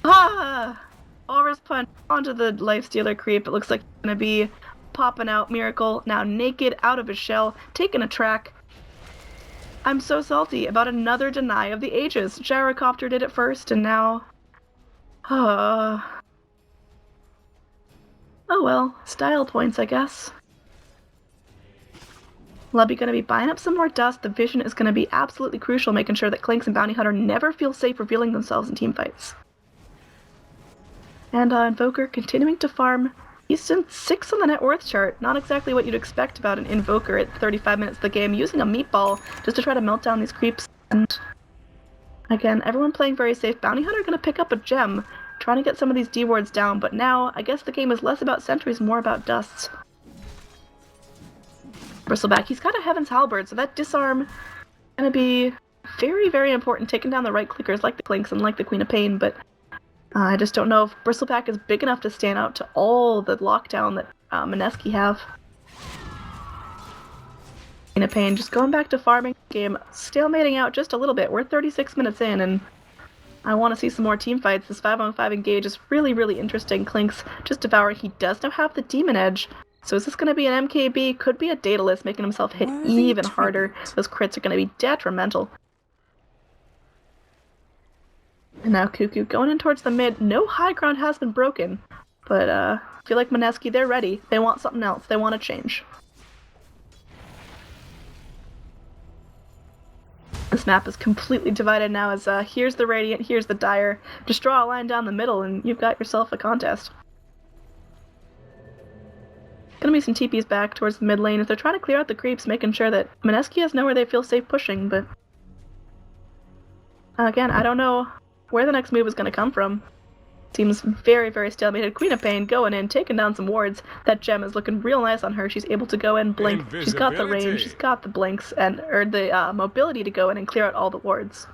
Aura's punch onto the Lifestealer creep. It looks like it's gonna be popping out. Miracle now naked out of his shell, taking a track. I'm so salty about another deny of the Aegis. Gyrocopter did it first, and now... Oh well, style points, I guess. Lubby going to be buying up some more dust. The vision is going to be absolutely crucial, making sure that Clinks and Bounty Hunter never feel safe revealing themselves in teamfights. And Invoker continuing to farm. He's in 6 on the net worth chart. Not exactly what you'd expect about an Invoker at 35 minutes of the game, using a meatball just to try to melt down these creeps. And again, everyone playing very safe. Bounty Hunter going to pick up a gem, trying to get some of these D wards down, but now I guess the game is less about sentries, more about dusts. Bristleback, he's got a Heaven's Halberd, so that disarm is going to be very, very important, taking down the right clickers like the Clinks and like the Queen of Pain, but I just don't know if Bristleback is big enough to stand out to all the lockdown that Mineski have. Queen of Pain just going back to farming game, stalemating out just a little bit. We're 36 minutes in, and I want to see some more team fights. This 5-on-5 engage is really, really interesting. Clinks just devouring. He does now have the Demon Edge. So is this going to be an MKB? Could be a Daedalus, making himself hit even harder. Those crits are going to be detrimental. And now Cuckoo going in towards the mid. No high ground has been broken. But I feel like Mineski, they're ready. They want something else. They want a change. This map is completely divided now as here's the Radiant, here's the Dire. Just draw a line down the middle and you've got yourself a contest. Gonna be some TPs back towards the mid lane if they're trying to clear out the creeps, making sure that Mineski has nowhere they feel safe pushing, but again, I don't know where the next move is gonna come from. Seems very, very stalemated. Queen of Pain going in, taking down some wards. That gem is looking real nice on her. She's able to go in, blink. She's got the range, she's got the blinks, and or the mobility to go in and clear out all the wards.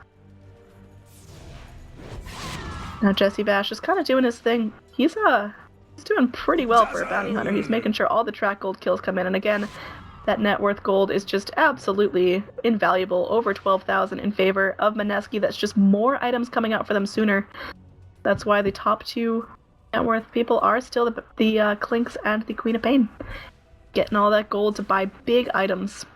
Now Jesse Bash is kind of doing his thing. He's doing pretty well for a bounty hunter. He's making sure all the track gold kills come in, and again, that net worth gold is just absolutely invaluable. Over 12,000 in favor of Mineski. That's just more items coming out for them sooner. That's why the top 2 net worth people are still the Clinks and the Queen of Pain. Getting all that gold to buy big items.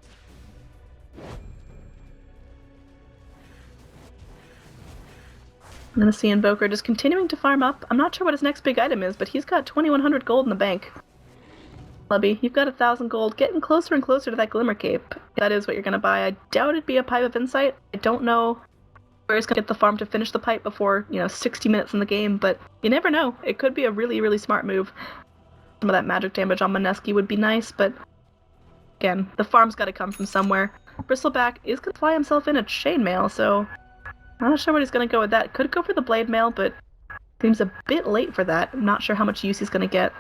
I'm gonna see Invoker just continuing to farm up. I'm not sure what his next big item is, but he's got 2,100 gold in the bank. Lubby, you've got 1,000 gold, getting closer and closer to that Glimmer Cape. If that is what you're gonna buy. I doubt it'd be a Pipe of Insight. I don't know where he's gonna get the farm to finish the pipe before, 60 minutes in the game, but you never know. It could be a really, really smart move. Some of that magic damage on Mineski would be nice, but again, the farm's gotta come from somewhere. Bristleback is gonna fly himself in a chainmail, so I'm not sure what he's going to go with that. Could go for the blade mail, but seems a bit late for that. I'm not sure how much use he's going to get.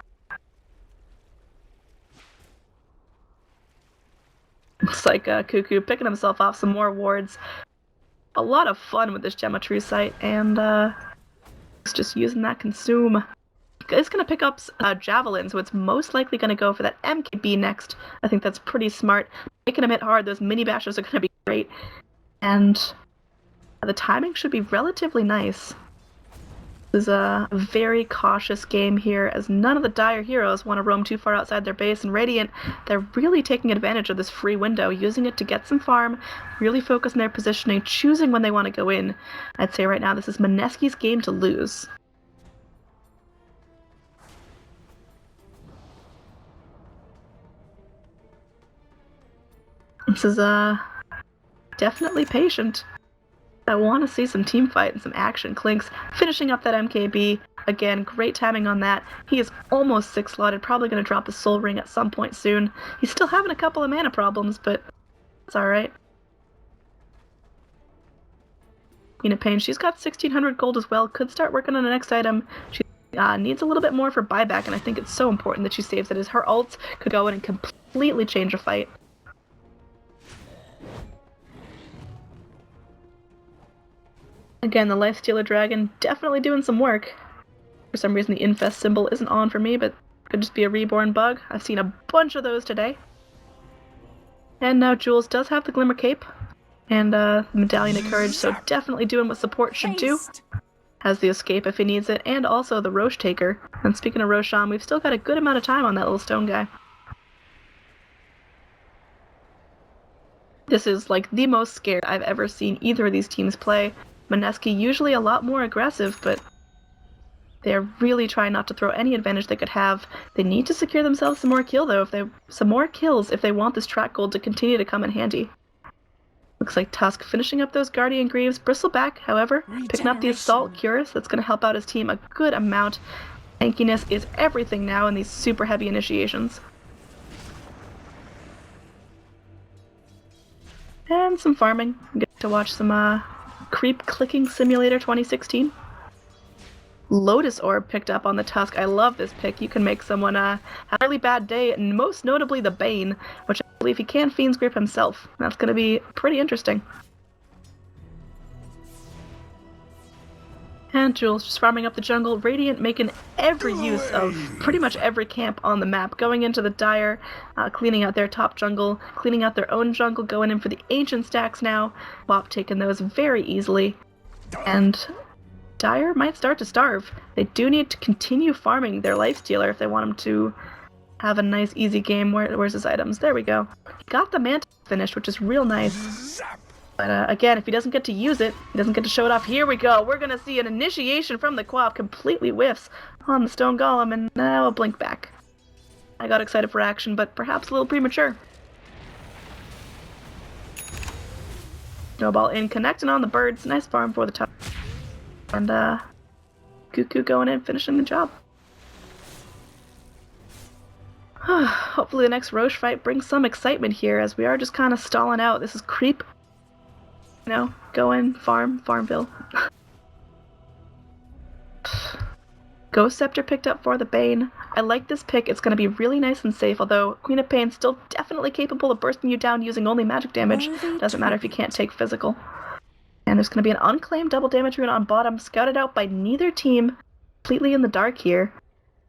Looks like Cuckoo picking himself off some more wards. A lot of fun with this Gem of True Sight, and he's just using that consume. It's going to pick up Javelin, so it's most likely going to go for that MKB next. I think that's pretty smart. Making him hit hard, those mini bashes are going to be great. And the timing should be relatively nice. This is a very cautious game here, as none of the Dire heroes want to roam too far outside their base, and Radiant, they're really taking advantage of this free window, using it to get some farm, really focus on their positioning, choosing when they want to go in. I'd say right now this is Mineski's game to lose. This is definitely patient. I want to see some team fight and some action. Clinks finishing up that MKB. Again, great timing on that. He is almost 6 slotted, probably going to drop the soul ring at some point soon. He's still having a couple of mana problems, but it's alright. Queen of Pain, she's got 1,600 gold as well. Could start working on the next item. She needs a little bit more for buyback, and I think it's so important that she saves it, as her ult could go in and completely change a fight. Again, the Lifestealer Dragon definitely doing some work. For some reason the Infest symbol isn't on for me, but it could just be a reborn bug. I've seen a bunch of those today. And now Jules does have the Glimmer Cape and Medallion of Courage, so definitely doing what support should do. Has the escape if he needs it, and also the Roche Taker. And speaking of Roshan, we've still got a good amount of time on that little stone guy. This is like the most scared I've ever seen either of these teams play. Mineski usually a lot more aggressive, but they're really trying not to throw any advantage they could have. They need to secure themselves some more kills if they want this track gold to continue to come in handy. Looks like Tusk finishing up those Guardian Greaves. Bristleback, however, picking up the Assault Cuirass. That's going to help out his team a good amount. Tankiness is everything now in these super heavy initiations. And some farming. I'm getting to watch some Creep Clicking Simulator 2016. Lotus Orb picked up on the Tusk. I love this pick. You can make someone have a really bad day, and most notably the Bane, which I believe he can Fiend's Grip himself. That's going to be pretty interesting. And Jules just farming up the jungle. Radiant making every use of pretty much every camp on the map. Going into the Dire, cleaning out their top jungle, cleaning out their own jungle, going in for the Ancient stacks now. Bop taking those very easily. And Dire might start to starve. They do need to continue farming their Lifestealer if they want him to have a nice easy game. Where's his items? There we go. He got the Mantis finished, which is real nice. But again, if he doesn't get to use it, he doesn't get to show it off. Here we go. We're going to see an initiation from the Quap. Completely whiffs on the Stone Golem, and now a blink back. I got excited for action, but perhaps a little premature. Snowball in, connecting on the birds. Nice farm for the top. And Cuckoo going in, finishing the job. Hopefully the next Roche fight brings some excitement here, as we are just kind of stalling out. This is Creep. You know, go in, Farmville. Ghost Scepter picked up for the Bane. I like this pick. It's going to be really nice and safe, although Queen of Pain still definitely capable of bursting you down using only magic damage. Doesn't matter if you can't take physical. And there's going to be an unclaimed double damage rune on bottom, scouted out by neither team, completely in the dark here.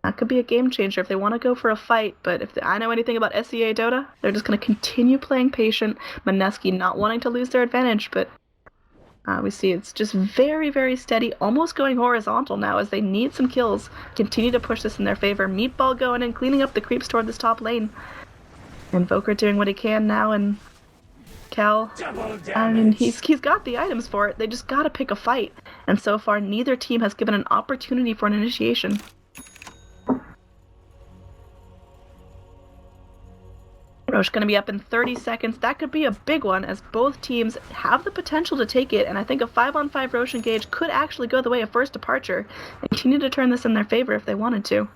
That could be a game changer if they want to go for a fight, but if I know anything about Dota, they're just going to continue playing patient. Mineski not wanting to lose their advantage, but we see it's just very, very steady, almost going horizontal now as they need some kills. Continue to push this in their favor. Meatball going in, cleaning up the creeps toward this top lane. Invoker doing what he can now, and Cal, I mean, he's got the items for it. They just gotta pick a fight. And so far, neither team has given an opportunity for an initiation. Roche gonna be up in 30 seconds. That could be a big one, as both teams have the potential to take it, and I think a 5-on-5 Roche engage could actually go the way of first departure, and continue to turn this in their favor if they wanted to.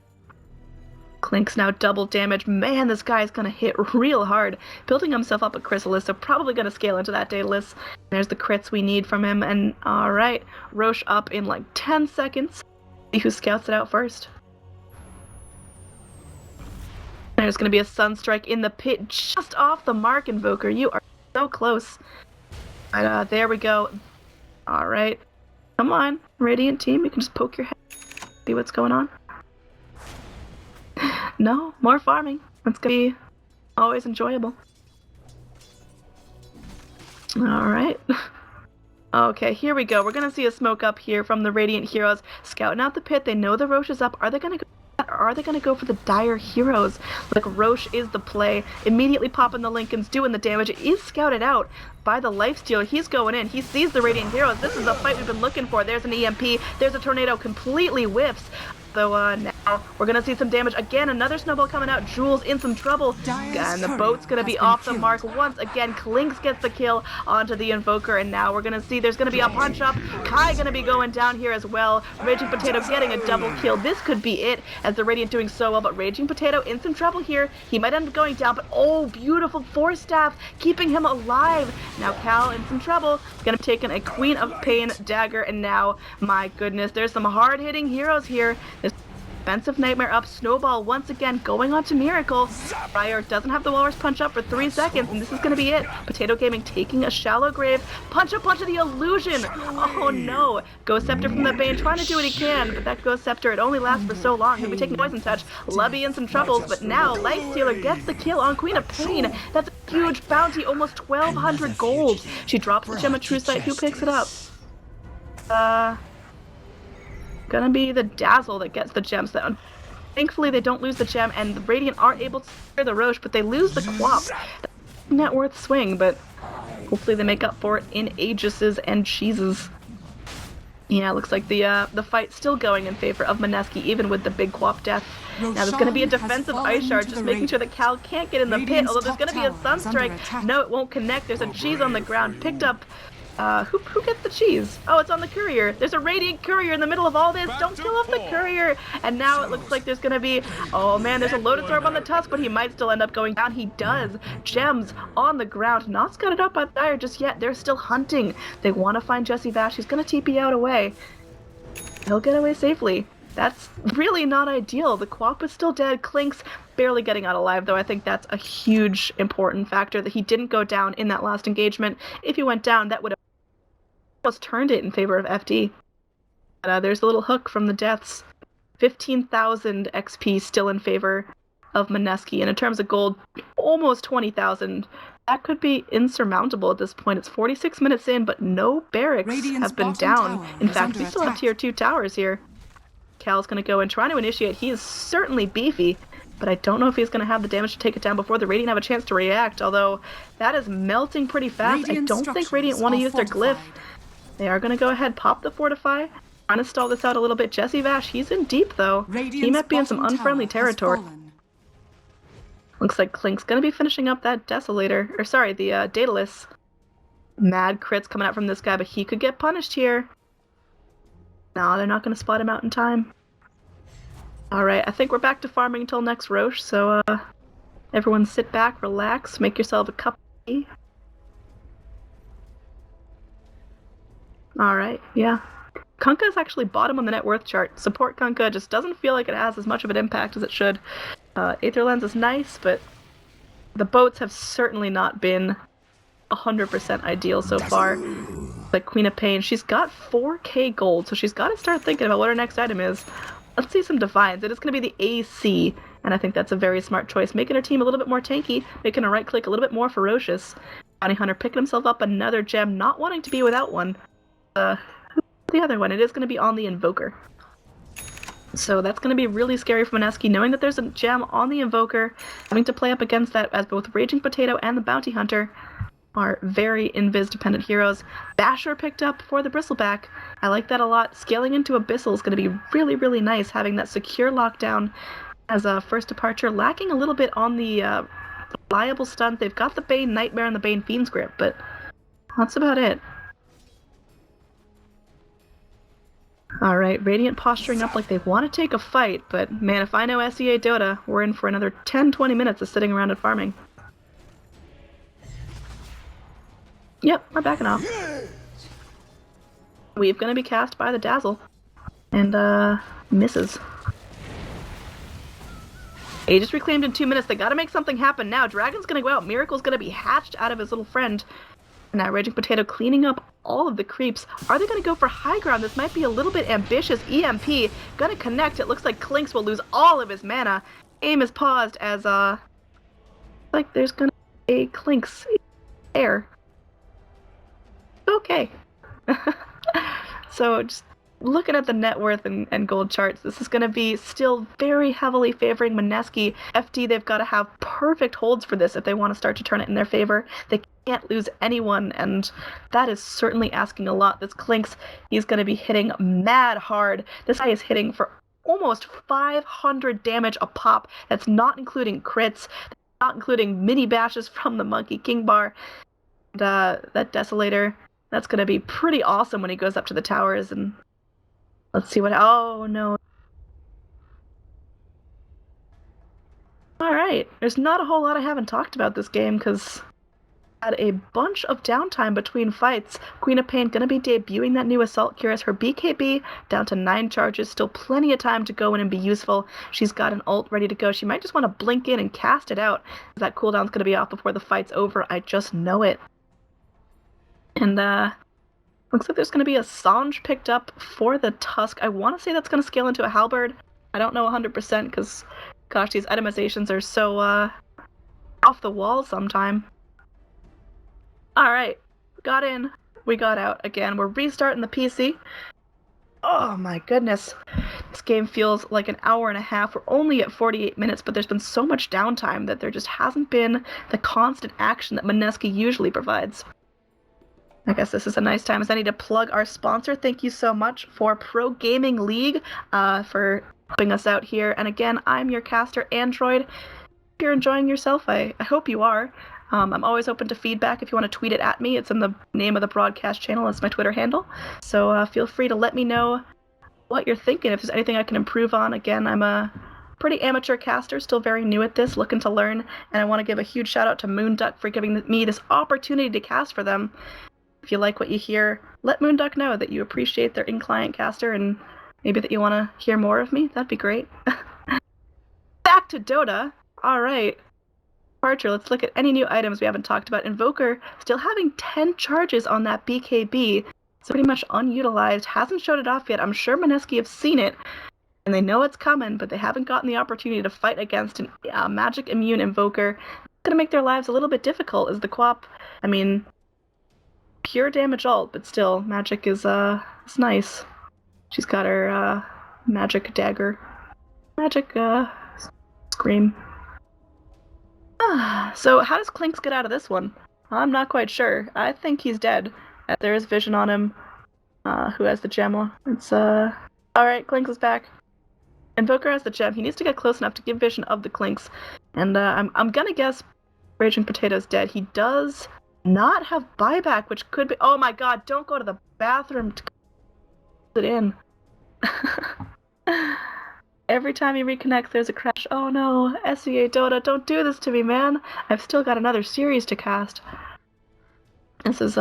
Clink's now double damage. Man, this guy's gonna hit real hard. Building himself up a Chrysalis, so probably gonna scale into that Daedalus. There's the crits we need from him, and alright, Roche up in like 10 seconds. See who scouts it out first. There's gonna be a Sunstrike in the pit, just off the mark, Invoker. You are so close. But, there we go. Alright. Come on, Radiant team, you can just poke your head, see what's going on. No, more farming. That's gonna be always enjoyable. Alright. Okay, here we go. We're gonna see a smoke up here from the Radiant Heroes. Scouting out the pit. They know the Roche is up. Are they gonna go, or are they gonna go for the Dire Heroes? Like, Roche is the play. Immediately popping the Lincolns, doing the damage. It is scouted out by the Lifestealer. He's going in. He sees the Radiant Heroes. This is a fight we've been looking for. There's an EMP. There's a tornado. Completely whiffs. So now we're gonna see some damage again. Another snowball coming out. Jules in some trouble, and the boat's gonna be off the mark once again. Clinks gets the kill onto the Invoker, and now we're gonna see there's gonna be a punch up. Kai gonna be going down here as well. Raging Potato getting a double kill. This could be it, as the Radiant doing so well, but Raging Potato in some trouble here. He might end up going down, but oh, beautiful Force Staff keeping him alive. Now Cal in some trouble. Gonna be taking a Queen of Pain dagger, and now, my goodness, there's some hard-hitting heroes here. This defensive nightmare up. Snowball once again going on to Miracle. Fryer doesn't have the Walrus punch up for 3 seconds, and this is going to be it. Potato Gaming taking a shallow grave. Punch up onto the illusion. Oh no. Ghost Scepter from the Bane trying to do what he can, but that Ghost Scepter, it only lasts for so long. He'll be taking Poison Touch. Lubby in some troubles, but now Lifestealer gets the kill on Queen of Pain. That's a huge bounty, almost 1,200 gold. She drops the Gem of True Sight. Who picks it up? Gonna be the Dazzle that gets the gems. Thankfully, they don't lose the gem, and the Radiant are able to clear the Roche, but they lose the Quap. Net worth swing, but hopefully they make up for it in Aegises and Cheeses. Yeah, looks like the fight's still going in favor of Mineski, even with the big Quap death. Now there's going to be a defensive Ice Shard, just making sure that Cal can't get in the pit, although there's going to be a Sunstrike. No, it won't connect. There's a cheese on the ground, picked up. Who gets the cheese? Oh, it's on the courier. There's a Radiant courier in the middle of all this. Don't kill off the courier. And now it looks like there's gonna be, oh man, there's a Lotus Orb on the Tusk, but he might still end up going down. He does. Gems on the ground. Not scouted out by the Dire just yet. They're still hunting. They want to find Jesse Vash. He's gonna TP out away. He'll get away safely. That's really not ideal. The Quap is still dead. Clinks barely getting out alive, though. I think that's a huge important factor that he didn't go down in that last engagement. If he went down, that would have almost turned it in favor of FD. But, there's a little hook from the deaths. 15,000 XP still in favor of Mineski, and in terms of gold, almost 20,000. That could be insurmountable at this point. It's 46 minutes in, but no barracks have been down. In fact, we still have tier 2 towers here. Cal's going to go and try to initiate. He is certainly beefy, but I don't know if he's going to have the damage to take it down before the Radiant have a chance to react, although that is melting pretty fast. I don't think Radiant want to use their glyph. They are going to go ahead, pop the Fortify, trying to stall this out a little bit. Jesse Vash, he's in deep, though. He might be in some unfriendly territory. Looks like Clink's going to be finishing up that Desolator, or sorry, the Daedalus. Mad crits coming out from this guy, but he could get punished here. No, they're not going to spot him out in time. Alright, I think we're back to farming until next Roche, so everyone sit back, relax, make yourself a cup of tea. Alright, yeah. Kunkka is actually bottom on the net worth chart. Support Kunkka just doesn't feel like it has as much of an impact as it should. Aether Lens is nice, but the boats have certainly not been 100% ideal so far. Like Queen of Pain, she's got 4k gold, so she's got to start thinking about what her next item is. Let's see some Defiance. It is going to be the AC, and I think that's a very smart choice. Making her team a little bit more tanky, making her right-click a little bit more ferocious. Bounty Hunter picking himself up another gem, not wanting to be without one. The other one, it is going to be on the Invoker. So that's going to be really scary for Mineski, knowing that there's a gem on the Invoker, having to play up against that as both Raging Potato and the Bounty Hunter are very invis-dependent heroes. Basher picked up for the Bristleback. I like that a lot. Scaling into Abyssal is going to be really, really nice, having that secure lockdown as a first departure, lacking a little bit on the reliable stunt. They've got the Bane Nightmare and the Bane Fiend's Grip, but that's about it. Alright, Radiant posturing up like they want to take a fight, but man, if I know SHANGHAI, we're in for another 10-20 minutes of sitting around and farming. Yep, we're backing off. We've gonna be cast by the Dazzle. And, misses. Aegis reclaimed in 2 minutes. They gotta make something happen now. Dragon's gonna go out. Miracle's gonna be hatched out of his little friend. And now Raging Potato cleaning up all of the creeps. Are they gonna go for high ground? This might be a little bit ambitious. EMP gonna connect. It looks like Clinks will lose all of his mana. Aim is paused as, like there's gonna be a Clinks air. Okay. So just looking at the net worth and gold charts, this is going to be still very heavily favoring Mineski. FD, they've got to have perfect holds for this if they want to start to turn it in their favor. They can't lose anyone, and that is certainly asking a lot. This Clinks, he's going to be hitting mad hard. This guy is hitting for almost 500 damage a pop. That's not including crits, not including mini bashes from the Monkey King bar. And, that Desolator, that's going to be pretty awesome when he goes up to the towers. And let's see what... Oh, no. Alright, there's not a whole lot I haven't talked about this game, because had a bunch of downtime between fights. Queen of Pain gonna be debuting that new Assault Cuirass. Her BKB down to 9 charges. Still plenty of time to go in and be useful. She's got an ult ready to go. She might just want to blink in and cast it out. That cooldown's gonna be off before the fight's over. I just know it. And looks like there's gonna be a Sange picked up for the Tusk. I want to say that's gonna scale into a Halberd. I don't know 100% because, gosh, these itemizations are so off the wall sometime. Alright, got in, we got out again. We're restarting the PC. Oh my goodness. This game feels like an hour and a half. We're only at 48 minutes, but there's been so much downtime that there just hasn't been the constant action that Mineski usually provides. I guess this is a nice time as any to plug our sponsor. Thank you so much for Pro Gaming League for helping us out here. And again, I'm your caster, Android. If you're enjoying yourself, I hope you are. I'm always open to feedback if you want to tweet it at me. It's in the name of the broadcast channel. It's my Twitter handle. So feel free to let me know what you're thinking, if there's anything I can improve on. Again, I'm a pretty amateur caster, still very new at this, looking to learn. And I want to give a huge shout out to Moonduck for giving me this opportunity to cast for them. If you like what you hear, let Moonduck know that you appreciate their in-client caster and maybe that you want to hear more of me. That'd be great. Back to Dota. All right. Departure, let's look at any new items we haven't talked about. Invoker still having 10 charges on that BKB, so pretty much unutilized. Hasn't showed it off yet. I'm sure Mineski have seen it, and they know it's coming, but they haven't gotten the opportunity to fight against a magic immune Invoker. It's going to make their lives a little bit difficult as the Quap, I mean, pure damage ult, but still, magic is it's nice. She's got her magic dagger. Magic scream. So how does Clinks get out of this one? I'm not quite sure. I think he's dead. There is vision on him. Who has the gem? It's Alright, Clinks is back. Invoker has the gem. He needs to get close enough to give vision of the Clinks. And I'm gonna guess Raging Potato's dead. He does not have buyback, which could be... Oh my god, don't go to the bathroom to put it in. Every time he reconnects, there's a crash. Oh no, SHANGHAI, don't do this to me, man. I've still got another series to cast. This is,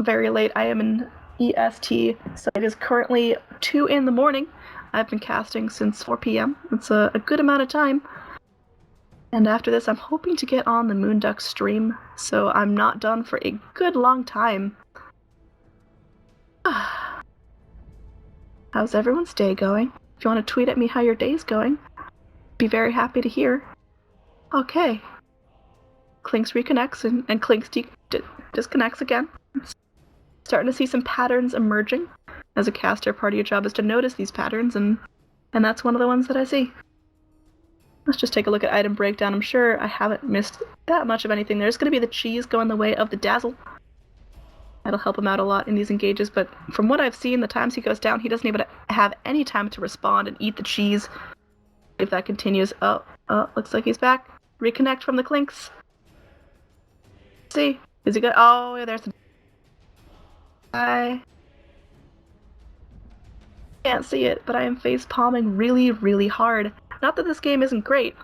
very late. I am in EST, so it is currently 2 in the morning. I've been casting since 4 p.m. It's a good amount of time. And after this, I'm hoping to get on the Moonduck stream, so I'm not done for a good long time. How's everyone's day going? If you want to tweet at me how your day's going, be very happy to hear. Okay. Clinks reconnects and Clinks disconnects again. Starting to see some patterns emerging. As a caster, part of your job is to notice these patterns, and that's one of the ones that I see. Let's just take a look at item breakdown. I'm sure I haven't missed that much of anything. There's going to be the cheese going the way of the Dazzle. That'll help him out a lot in these engages, but from what I've seen, the times he goes down, he doesn't even have any time to respond and eat the cheese. If that continues, oh, looks like he's back. Reconnect from the Clinks. See, is he good? Oh, yeah, there's the... I can't see it, but I am face palming really, really hard. Not that this game isn't great.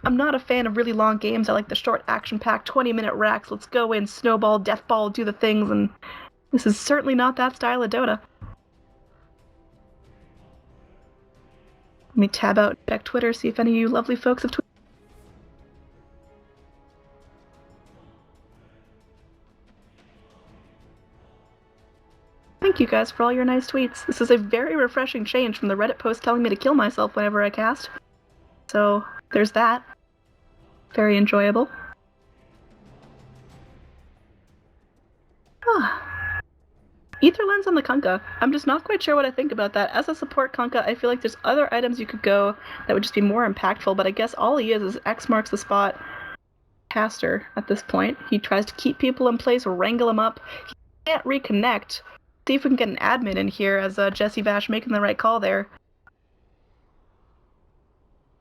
I'm not a fan of really long games. I like the short action-packed 20-minute racks. Let's go in, snowball, deathball, do the things, and this is certainly not that style of Dota. Let me tab out, check Twitter, see if any of you lovely folks have tweeted. Thank you guys for all your nice tweets. This is a very refreshing change from the Reddit post telling me to kill myself whenever I cast. So, there's that. Very enjoyable. Ether Lens on the Kunkka. I'm just not quite sure what I think about that. As a support Kunkka, I feel like there's other items you could go that would just be more impactful, but I guess all he is X marks the spot caster at this point. He tries to keep people in place, wrangle them up. He can't reconnect, see if we can get an admin in here as Jesse Vash making the right call there.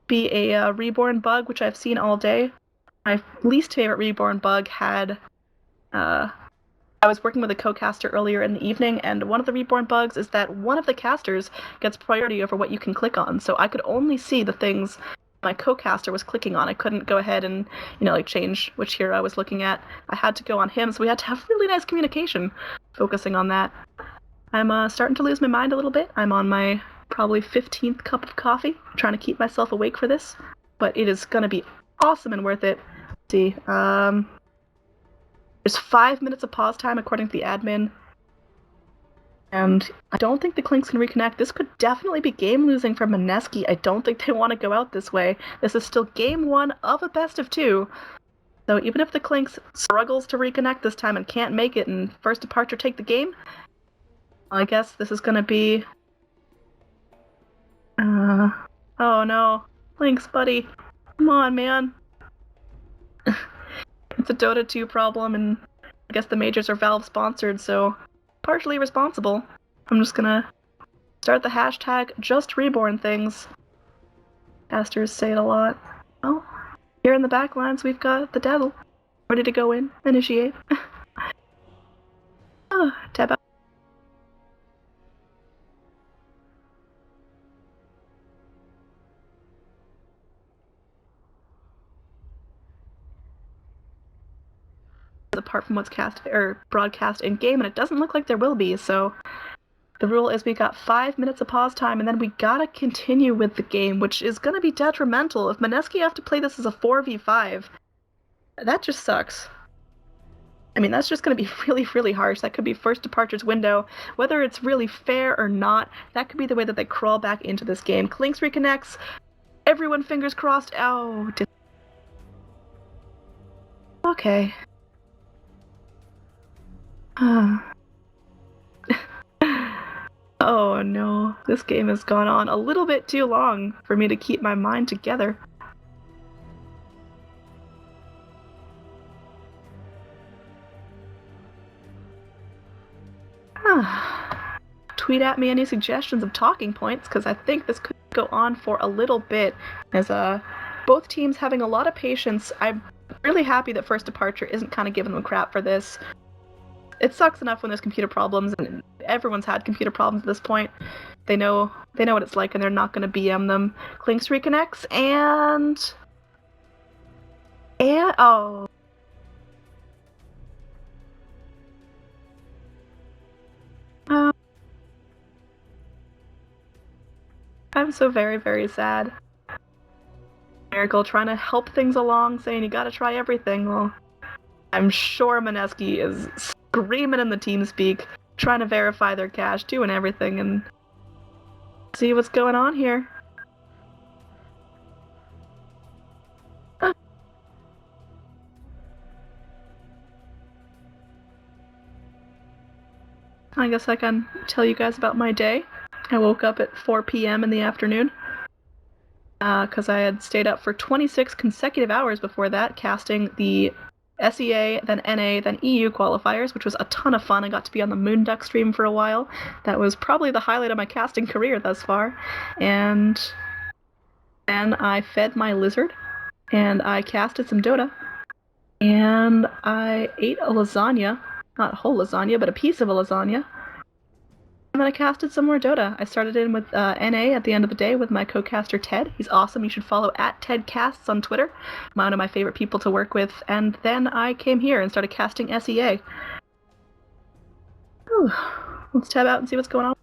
Be a reborn bug, which I've seen all day. My least favorite reborn bug had... I was working with a co-caster earlier in the evening, and one of the reborn bugs is that one of the casters gets priority over what you can click on, so I could only see the things my co-caster was clicking on. I couldn't go ahead and, change which hero I was looking at. I had to go on him, so we had to have really nice communication focusing on that. I'm starting to lose my mind a little bit. I'm on my probably 15th cup of coffee, trying to keep myself awake for this, but it is going to be awesome and worth it. Let's see, there's 5 minutes of pause time according to the admin. And I don't think the Clinks can reconnect. This could definitely be game losing for Mineski. I don't think they want to go out this way. This is still game 1 of a best of 2. So even if the Clinks struggles to reconnect this time and can't make it and first departure take the game, I guess this is gonna be... oh no. Clinks, buddy. Come on, man. It's a Dota 2 problem, and I guess the majors are Valve-sponsored, so partially responsible. I'm just gonna start the hashtag #JustRebornThings. Casters say it a lot. Oh, here in the back lines we've got the Devil, ready to go in, initiate. Oh, tab out. Apart from what's broadcast in game, and it doesn't look like there will be, so the rule is we got 5 minutes of pause time, and then we gotta continue with the game, which is gonna be detrimental. If Mineski have to play this as a 4v5, that just sucks. I mean, that's just gonna be really, really harsh. That could be first departure's window. Whether it's really fair or not, that could be the way that they crawl back into this game. Clinks reconnects. Everyone fingers crossed. Oh, okay. Oh no, this game has gone on a little bit too long for me to keep my mind together. Tweet at me any suggestions of talking points, because I think this could go on for a little bit, as both teams having a lot of patience. I'm really happy that First Departure isn't kind of giving them crap for this. It sucks enough when there's computer problems, and everyone's had computer problems at this point. They know what it's like, and they're not going to BM them. Clinks reconnects, and oh. I'm so very, very sad. Miracle trying to help things along, saying you gotta try everything. Well, I'm sure Mineski is screaming in the TeamSpeak, trying to verify their cache, doing everything, and see what's going on here. I guess I can tell you guys about my day. I woke up at 4 p.m. in the afternoon, because I had stayed up for 26 consecutive hours before that, casting the SEA, then NA, then EU qualifiers, which was a ton of fun. I got to be on the Moonduck stream for a while. That was probably the highlight of my casting career thus far. And then I fed my lizard, and I casted some Dota, and I ate a lasagna. Not a whole lasagna, but a piece of a lasagna. And then I casted some more Dota. I started in with NA at the end of the day with my co-caster Ted. He's awesome. You should follow @TedCasts on Twitter. One of my favorite people to work with. And then I came here and started casting SEA. Whew. Let's tab out and see what's going on.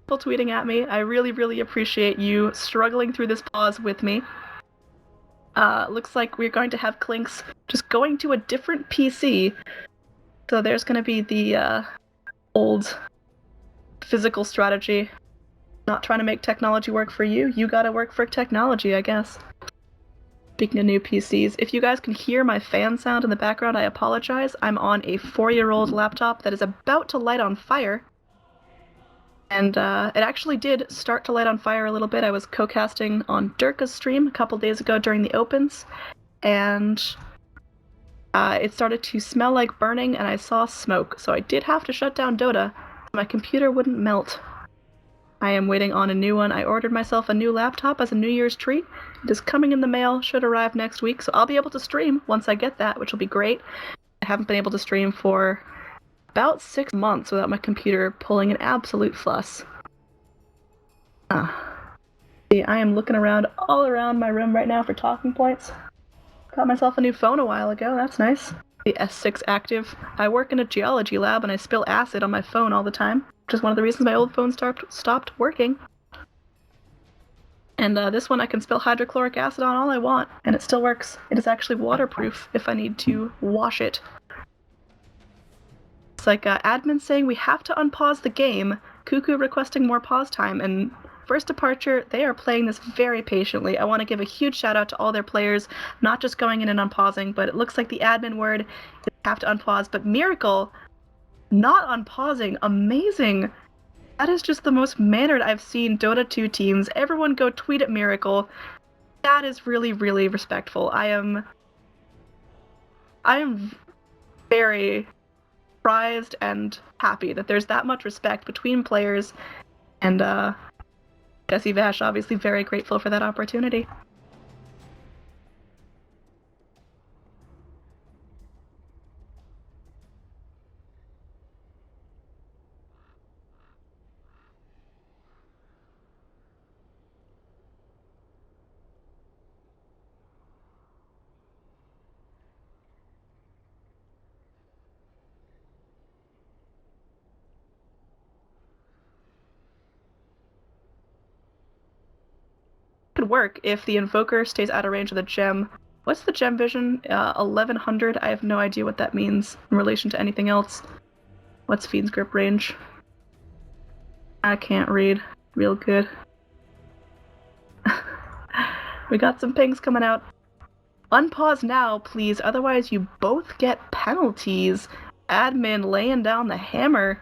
People tweeting at me. I really, really appreciate you struggling through this pause with me. Looks like we're going to have Clinks just going to a different PC. So there's going to be the old physical strategy. Not trying to make technology work for you. You gotta work for technology, I guess. Speaking of new PCs, if you guys can hear my fan sound in the background, I apologize. I'm on a 4-year-old laptop that is about to light on fire. And it actually did start to light on fire a little bit. I was co-casting on Durka's stream a couple days ago during the opens, and it started to smell like burning and I saw smoke, so I did have to shut down Dota. My computer wouldn't melt. I am waiting on a new one. I ordered myself a new laptop as a New Year's treat. It is coming in the mail, should arrive next week, so I'll be able to stream once I get that, which will be great. I haven't been able to stream for about 6 months without my computer pulling an absolute fuss. See, I am looking around all around my room right now for talking points. Got myself a new phone a while ago, that's nice. The S6 active. I work in a geology lab and I spill acid on my phone all the time, which is one of the reasons my old phone stopped working. And this one I can spill hydrochloric acid on all I want, and it still works. It is actually waterproof if I need to wash it. It's like admin saying we have to unpause the game, Cuckoo requesting more pause time, and First Departure, they are playing this very patiently. I want to give a huge shout out to all their players, not just going in and unpausing, but it looks like the admin word is have to unpause. But Miracle, not unpausing, amazing. That is just the most mannered I've seen Dota 2 teams. Everyone go tweet at Miracle. That is really, really respectful. I am very surprised and happy that there's that much respect between players, and Jesse Vash obviously very grateful for that opportunity. Could work if the Invoker stays out of range of the gem. What's the gem vision? 1100? I have no idea what that means in relation to anything else. What's Fiend's Grip range? I can't read real good. We got some pings coming out. Unpause now, please, otherwise you both get penalties. Admin laying down the hammer.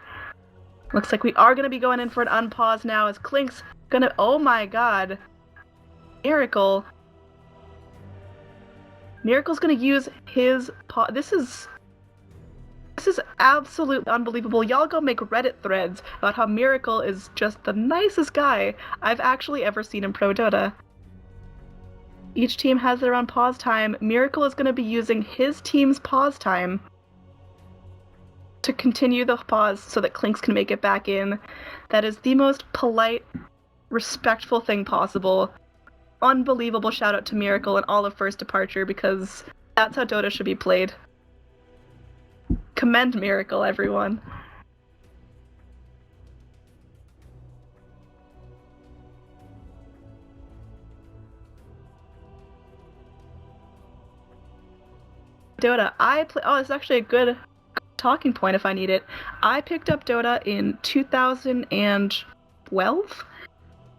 Looks like we are going to be going in for an unpause now as Klink's gonna... Oh my god. Miracle's gonna use his pause. This is absolutely unbelievable. Y'all go make Reddit threads about how Miracle is just the nicest guy I've actually ever seen in Pro Dota. Each team has their own pause time. Miracle is gonna be using his team's pause time to continue the pause so that Klinks can make it back in. That is the most polite, respectful thing possible. Unbelievable shout out to Miracle and all of First Departure, because that's how Dota should be played. Commend Miracle, everyone. Dota, oh, it's actually a good talking point if I need it. I picked up Dota in 2012.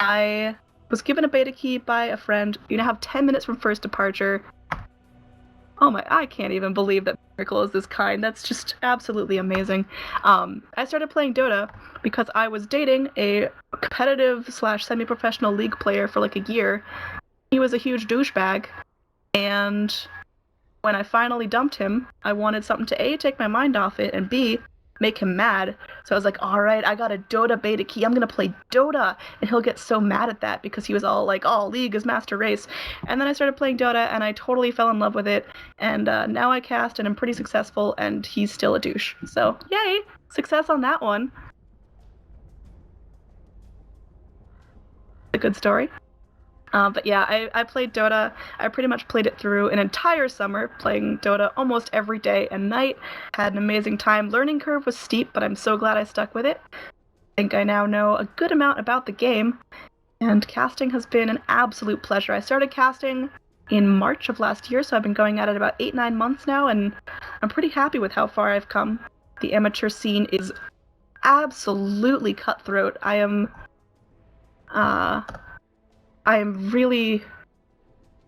I was given a beta key by a friend. You now have 10 minutes from First Departure. Oh my, I can't even believe that Miracle is this kind. That's just absolutely amazing. I started playing Dota because I was dating a competitive / semi-professional league player for like a year. He was a huge douchebag, and when I finally dumped him, I wanted something to A, take my mind off it, and B, make him mad. So I was like, alright, I got a Dota beta key, I'm gonna play Dota, and he'll get so mad at that because he was all like, oh, League is master race. And then I started playing Dota, and I totally fell in love with it, and now I cast, and I'm pretty successful, and he's still a douche. So, yay! Success on that one. A good story. But yeah, I played Dota. I pretty much played it through an entire summer, playing Dota almost every day and night. Had an amazing time. Learning curve was steep, but I'm so glad I stuck with it. I think I now know a good amount about the game, and casting has been an absolute pleasure. I started casting in March of last year, so I've been going at it about 8-9 months now, and I'm pretty happy with how far I've come. The amateur scene is absolutely cutthroat. I am really,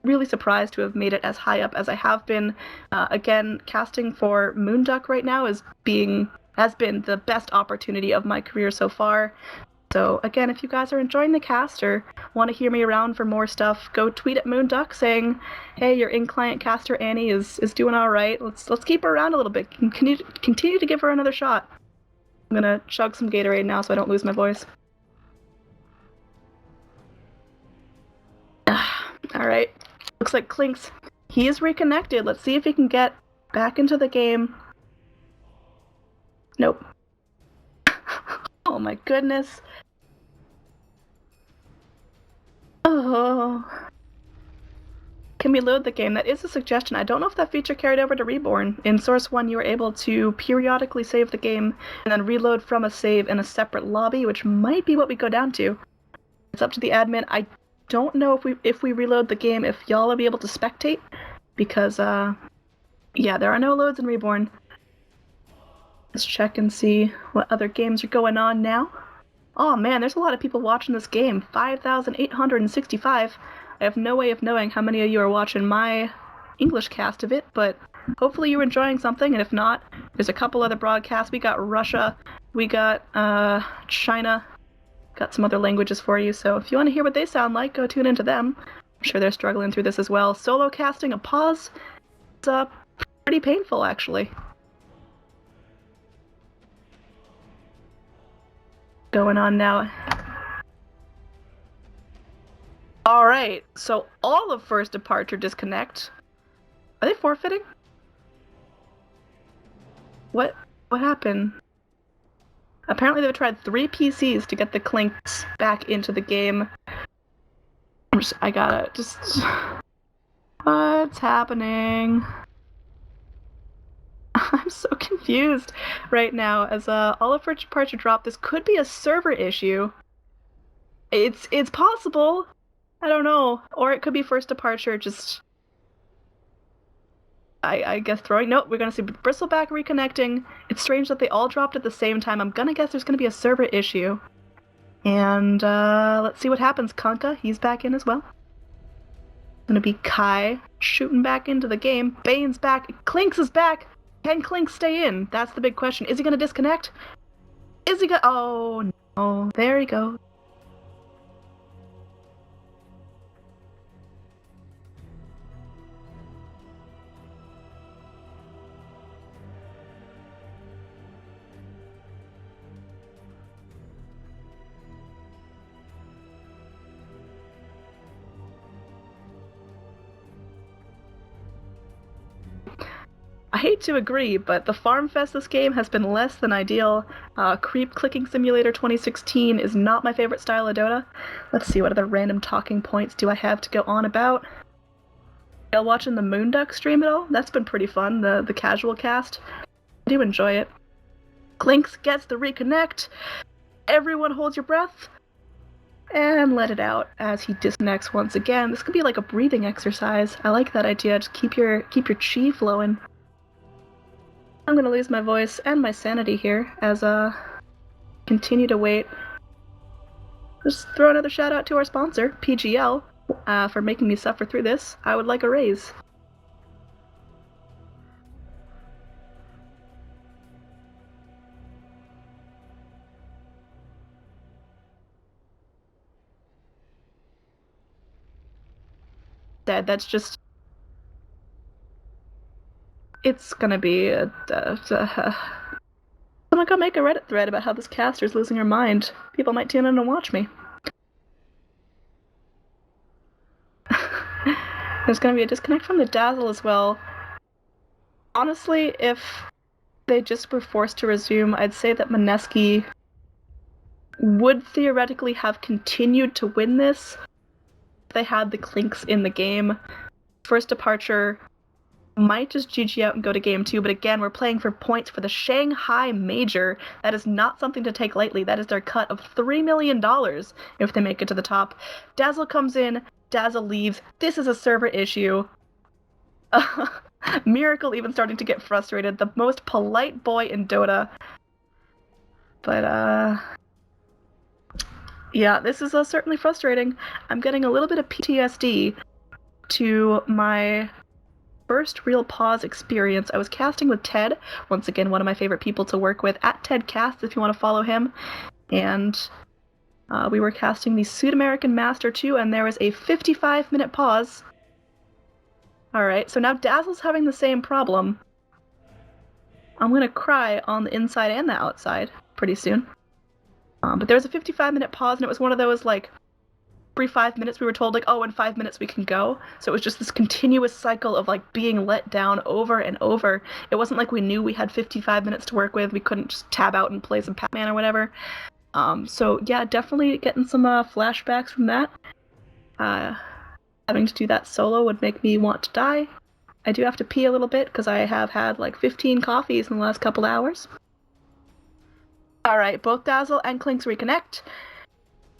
really surprised to have made it as high up as I have been. Again, casting for Moonduck right now has been the best opportunity of my career so far. So again, if you guys are enjoying the cast or want to hear me around for more stuff, go tweet at Moonduck saying, "Hey, your in-client caster Annie is doing all right. Let's keep her around a little bit. Continue to give her another shot." I'm gonna chug some Gatorade now so I don't lose my voice. All right. Looks like Clinks. He is reconnected. Let's see if he can get back into the game. Nope. Oh my goodness. Oh. Can we load the game? That is a suggestion. I don't know if that feature carried over to Reborn. In Source 1, you were able to periodically save the game and then reload from a save in a separate lobby, which might be what we go down to. It's up to the admin. I don't know if we reload the game, if y'all will be able to spectate, because, yeah, there are no loads in Reborn. Let's check and see what other games are going on now. Oh man, there's a lot of people watching this game. 5,865. I have no way of knowing how many of you are watching my English cast of it, but hopefully you're enjoying something, and if not, there's a couple other broadcasts. We got Russia, we got China, got some other languages for you, so if you want to hear what they sound like, go tune into them. I'm sure they're struggling through this as well. Solo casting a pause, it's pretty painful actually. Going on now. Alright, so all of First Departure disconnect. Are they forfeiting? What happened? Apparently they've tried 3 PCs to get the Clinks back into the game. I gotta just... What's happening? I'm so confused right now. As all of First Departure dropped, this could be a server issue. It's possible. I don't know. Or it could be First Departure just... I guess throwing... Nope, we're gonna see Bristleback reconnecting. It's strange that they all dropped at the same time. I'm gonna guess there's gonna be a server issue. And, let's see what happens. Kanka, he's back in as well. Gonna be Kai shooting back into the game. Bane's back. Clinks is back! Can Clinks stay in? That's the big question. Is he gonna disconnect? Is he gonna... Oh, no. There he goes. I hate to agree, but the Farm Fest this game has been less than ideal. Creep Clicking Simulator 2016 is not my favorite style of Dota. Let's see, what other random talking points do I have to go on about? Y'all watching the Moonduck stream at all? That's been pretty fun, the casual cast. I do enjoy it. Clinks gets the reconnect. Everyone hold your breath. And let it out as he disconnects once again. This could be like a breathing exercise. I like that idea. Just keep your chi flowing. I'm gonna lose my voice and my sanity here as continue to wait. Just throw another shout out to our sponsor, PGL, for making me suffer through this. I would like a raise. That's just... It's gonna be someone go make a Reddit thread about how this caster's losing her mind. People might tune in and watch me. There's gonna be a disconnect from the Dazzle as well. Honestly, if they just were forced to resume, I'd say that Mineski would theoretically have continued to win this if they had the Clinks in the game. First Departure might just GG out and go to game 2, but again, we're playing for points for the Shanghai Major. That is not something to take lightly. That is their cut of $3 million if they make it to the top. Dazzle comes in, Dazzle leaves. This is a server issue. Miracle even starting to get frustrated. The most polite boy in Dota. But, yeah, this is certainly frustrating. I'm getting a little bit of PTSD to my first real pause experience. I was casting with Ted, once again one of my favorite people to work with, at TedCast if you want to follow him, and We were casting the Sud-American Master 2, and there was a 55-minute pause. Alright, so now Dazzle's having the same problem. I'm gonna cry on the inside and the outside pretty soon. But there was a 55-minute pause, and it was one of those, like, every 5 minutes we were told, like, oh, in 5 minutes we can go. So it was just this continuous cycle of, like, being let down over and over. It wasn't like we knew we had 55 minutes to work with. We couldn't just tab out and play some Pac-Man or whatever. So yeah, definitely getting some flashbacks from that. Having to do that solo would make me want to die. I do have to pee a little bit because I have had like 15 coffees in the last couple hours. Alright, both Dazzle and Clinks reconnect.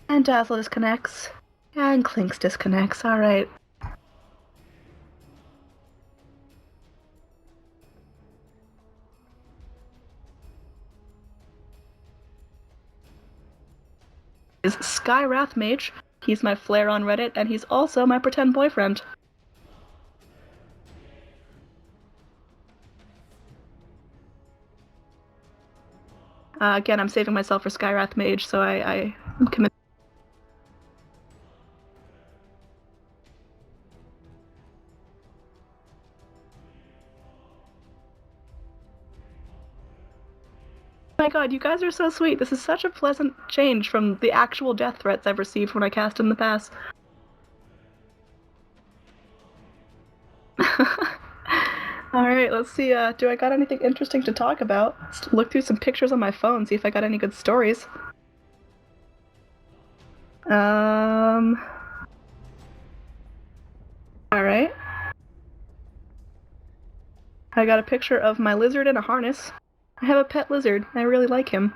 And Dazzle disconnects. And Clinks disconnects. Alright. Is Skywrath Mage. He's my flare on Reddit, and he's also my pretend boyfriend. Again, I'm saving myself for Skywrath Mage, so I'm committed. Oh my god, you guys are so sweet. This is such a pleasant change from the actual death threats I've received when I cast in the past. Alright, let's see, do I got anything interesting to talk about? Let's look through some pictures on my phone, see if I got any good stories. Alright. I got a picture of my lizard in a harness. I have a pet lizard. I really like him.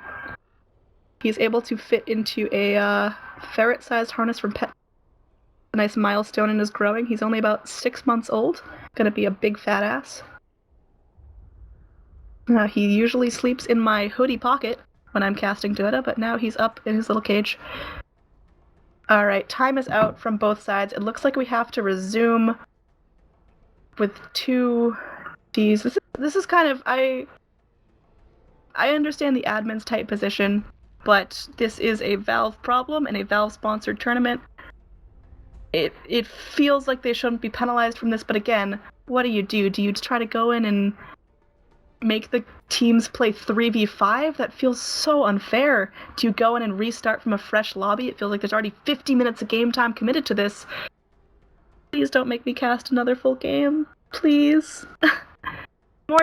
He's able to fit into a ferret-sized harness from pet. A nice milestone in his growing. He's only about 6 months old. Gonna be a big fat ass. He usually sleeps in my hoodie pocket when I'm casting Dota, but now he's up in his little cage. Alright, time is out from both sides. It looks like we have to resume with 2 Ds. This is kind of... I understand the admin's tight position, but this is a Valve problem and a Valve-sponsored tournament. It feels like they shouldn't be penalized from this, but again, what do? Do you try to go in and make the teams play 3v5? That feels so unfair. Do you go in and restart from a fresh lobby? It feels like there's already 50 minutes of game time committed to this. Please don't make me cast another full game. Please. More.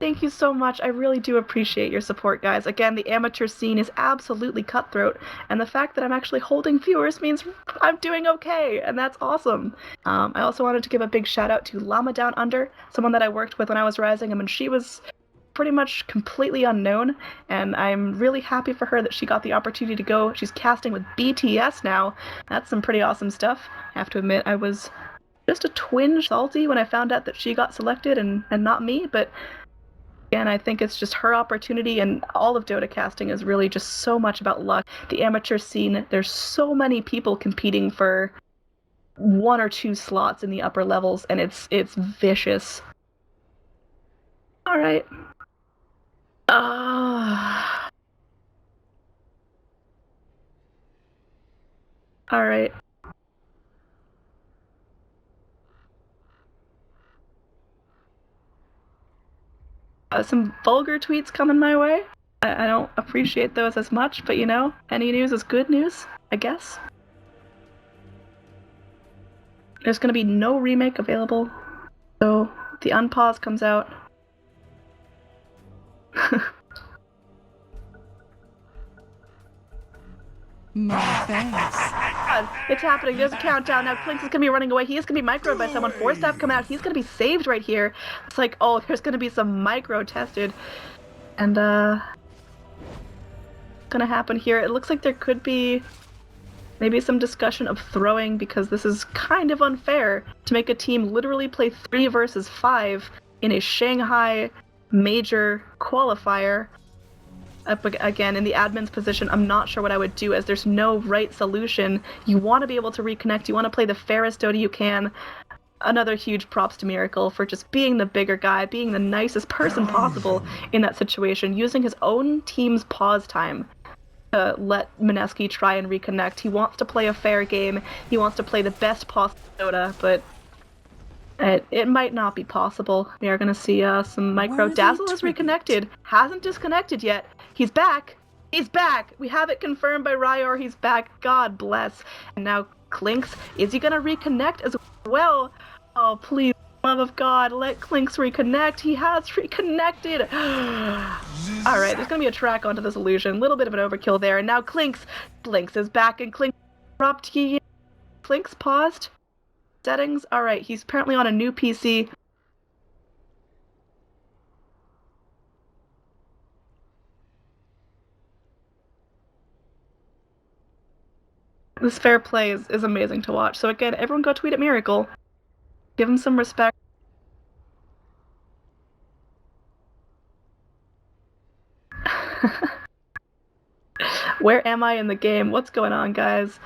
Thank you so much. I really do appreciate your support, guys. Again, the amateur scene is absolutely cutthroat, and the fact that I'm actually holding viewers means I'm doing okay, and that's awesome. I also wanted to give a big shout out to Llama Down Under, someone that I worked with when I was Rising, and she was pretty much completely unknown, and I'm really happy for her that she got the opportunity to go. She's casting with BTS now. That's some pretty awesome stuff. I have to admit, I was just a twinge salty when I found out that she got selected and not me, but again, I think it's just her opportunity, and all of Dota casting is really just so much about luck. The amateur scene, there's so many people competing for 1 or 2 slots in the upper levels, and it's vicious. Alright. Alright. Some vulgar tweets coming my way. I don't appreciate those as much, but you know, any news is good news, I guess. There's gonna be no remake available, so the unpause comes out. No thanks. God, it's happening. There's a countdown. Now Clinks is gonna be running away. He is gonna be microed by someone. Force Staff coming out. He's gonna be saved right here. It's like, oh, there's gonna be some micro tested. And gonna happen here. It looks like there could be maybe some discussion of throwing, because this is kind of unfair to make a team literally play 3 versus 5 in a Shanghai major qualifier. Again, in the admin's position, I'm not sure what I would do, as there's no right solution. You want to be able to reconnect, you want to play the fairest Dota you can. another huge props to Miracle for just being the bigger guy, being the nicest person possible in that situation, using his own team's pause time to let Mineski try and reconnect. He wants to play a fair game. He wants to play the best possible Dota, but it might not be possible. We are going to see some micro. Dazzle has reconnected. Hasn't disconnected yet. He's back. He's back. We have it confirmed by Ryor. He's back. God bless. And now Clinks, is he going to reconnect as well? Oh, please, love of God, let Clinks reconnect. He has reconnected. All right, there's going to be a track onto this illusion. A little bit of an overkill there. And now Clinks is back, and Clinks dropped. Clinks paused. Settings. All right, he's apparently on a new PC. This fair play is amazing to watch. So again, everyone go tweet at Miracle. Give him some respect. Where am I in the game? What's going on, guys?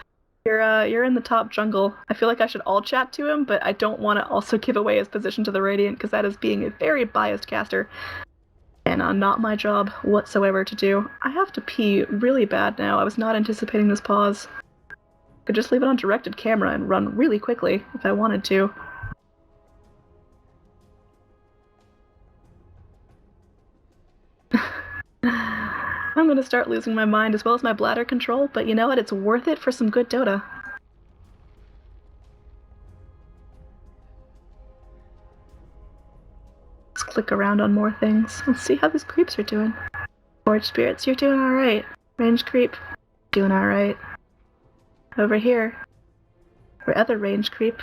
You're in the top jungle. I feel like I should all chat to him, but I don't want to also give away his position to the Radiant, because that is being a very biased caster. And not my job whatsoever to do. I have to pee really bad now. I was not anticipating this pause. Could just leave it on directed camera and run really quickly if I wanted to. I'm gonna start losing my mind as well as my bladder control, but you know what? It's worth it for some good Dota. Let's click around on more things. Let's see how these creeps are doing. Forge Spirits, you're doing alright. Range creep, doing alright. Over here, for other range creep,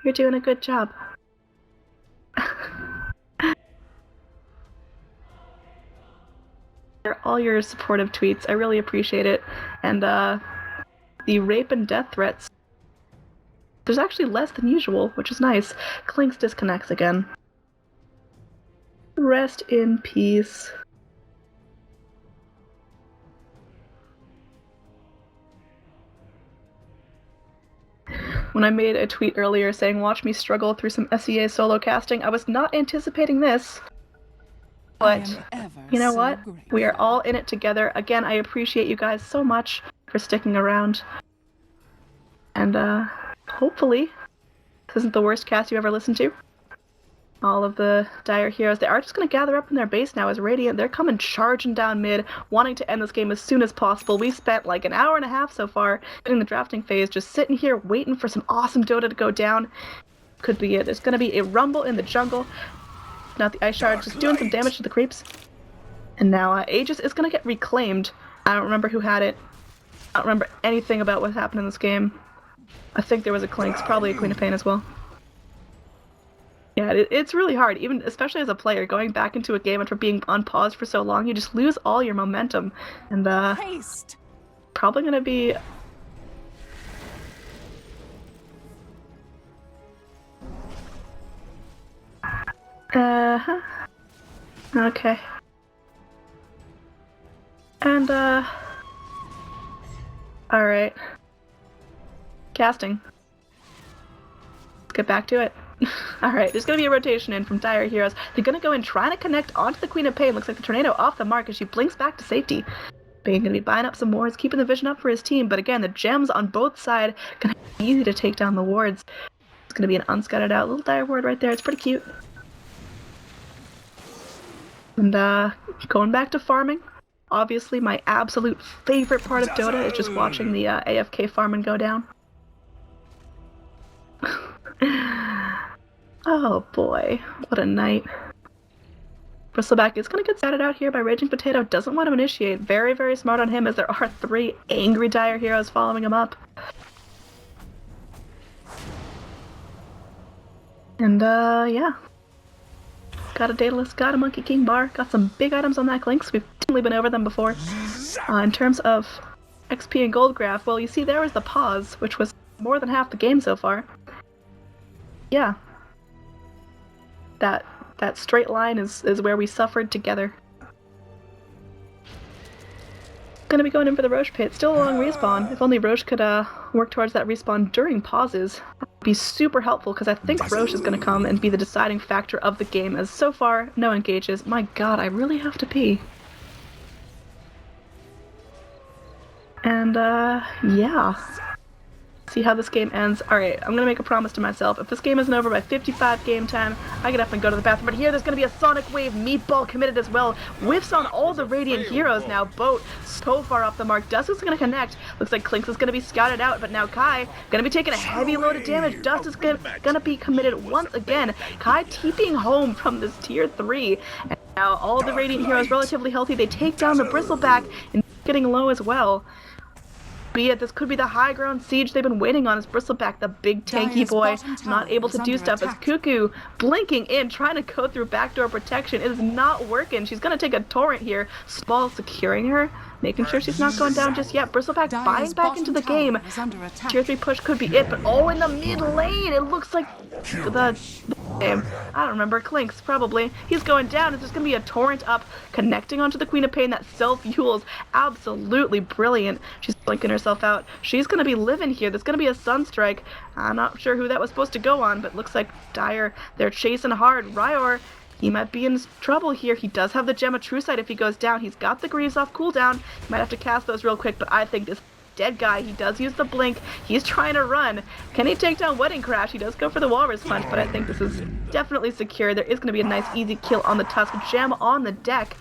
you're doing a good job. All your supportive tweets, I really appreciate it. And the rape and death threats, there's actually less than usual, which is nice. Clinks disconnects again. Rest in peace. When I made a tweet earlier saying watch me struggle through some SEA solo casting, I was not anticipating this. But you know what? We are all in it together. Again, I appreciate you guys so much for sticking around. And hopefully this isn't the worst cast you ever listened to. All of the Dire heroes, they are just going to gather up in their base now as Radiant. They're coming charging down mid, wanting to end this game as soon as possible. We spent like an hour and a half so far in the drafting phase, just sitting here waiting for some awesome Dota to go down. Could be it. There's going to be a rumble in the jungle. Now the Ice Shard just doing some damage to the creeps. And now Aegis is going to get reclaimed. I don't remember who had it. I don't remember anything about what happened in this game. I think there was a Clinks, probably a Queen of Pain as well. Yeah, it's really hard, even especially as a player, going back into a game after being on pause for so long, you just lose all your momentum. And probably going to be... Okay. And, alright. Casting. Let's get back to it. Alright, there's gonna be a rotation in from Dire Heroes. They're gonna go in trying to connect onto the Queen of Pain. Looks like the Tornado off the mark as she blinks back to safety. Bane gonna be buying up some wards, keeping the vision up for his team, but again, the gems on both sides gonna be easy to take down the wards. It's gonna be an unscattered out little Dire ward right there. It's pretty cute. And going back to farming. Obviously, my absolute favorite part of Dota is just watching the AFK farming go down. Oh boy, what a night. Bristleback is going to get scattered out here by Raging Potato. Doesn't want to initiate. Very, very smart on him as there are 3 angry Dire heroes following him up. And yeah. Got a Daedalus, got a Monkey King bar, got some big items on that Clinks. We've definitely been over them before. In terms of XP and gold graph, well, you see there was the pause, which was more than half the game so far. Yeah. That straight line is where we suffered together. Gonna be going in for the Roche pit. Still a long respawn. If only Roche could work towards that respawn during pauses. That'd be super helpful, because I think Roche is gonna come and be the deciding factor of the game, as so far, no engages. My god, I really have to pee. And, yeah. See how this game ends. Alright, I'm gonna make a promise to myself. If this game isn't over by 55 game time, I get up and go to the bathroom. But here, there's gonna be a Sonic Wave meatball committed as well. Whiffs on all the Radiant heroes now. Boat so far off the mark. Dust is gonna connect. Looks like Clinks is gonna be scouted out, but now Kai gonna be taking a heavy load of damage. Dust is gonna be committed once again. Kai TPing home from this tier 3. And now all the Radiant heroes relatively healthy. They take down the Bristleback and getting low as well. But yet, this could be the high ground siege they've been waiting on. As Bristleback, the big tanky boy, not able to do stuff. As Cuckoo blinking in, trying to go through backdoor protection. It is not working. She's going to take a torrent here. Small securing her, making sure she's not going down just yet. Bristleback buying back into the game. Tier 3 push could be it, but oh, in the mid lane, it looks like the game. I don't remember. Clinks, probably. He's going down. It's just going to be a torrent up, connecting onto the Queen of Pain. That self-fuels. Absolutely brilliant. She's blinking herself out. She's going to be living here. There's going to be a Sunstrike. I'm not sure who that was supposed to go on, but looks like Dire. They're chasing hard. Ryor, he might be in trouble here. He does have the Gem of True Sight if he goes down. He's got the Greaves off cooldown. He might have to cast those real quick, but I think this dead guy, he does use the blink. He's trying to run. Can he take down Wedding Crash? He does go for the Walrus Punch, but I think this is definitely secure. There is going to be a nice easy kill on the Tusk. Gem on the deck.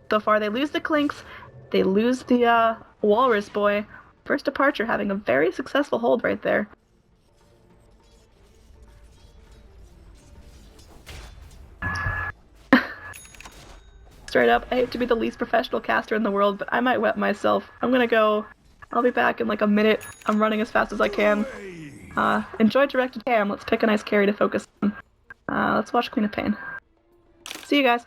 So far, they lose the Clinks. They lose the Walrus Boy. First Departure having a very successful hold right there. Straight up, I hate to be the least professional caster in the world, but I might wet myself. I'm gonna go. I'll be back in like a minute. I'm running as fast as I can. Enjoy directed cam. Let's pick a nice carry to focus on. Let's watch Queen of Pain. See you guys.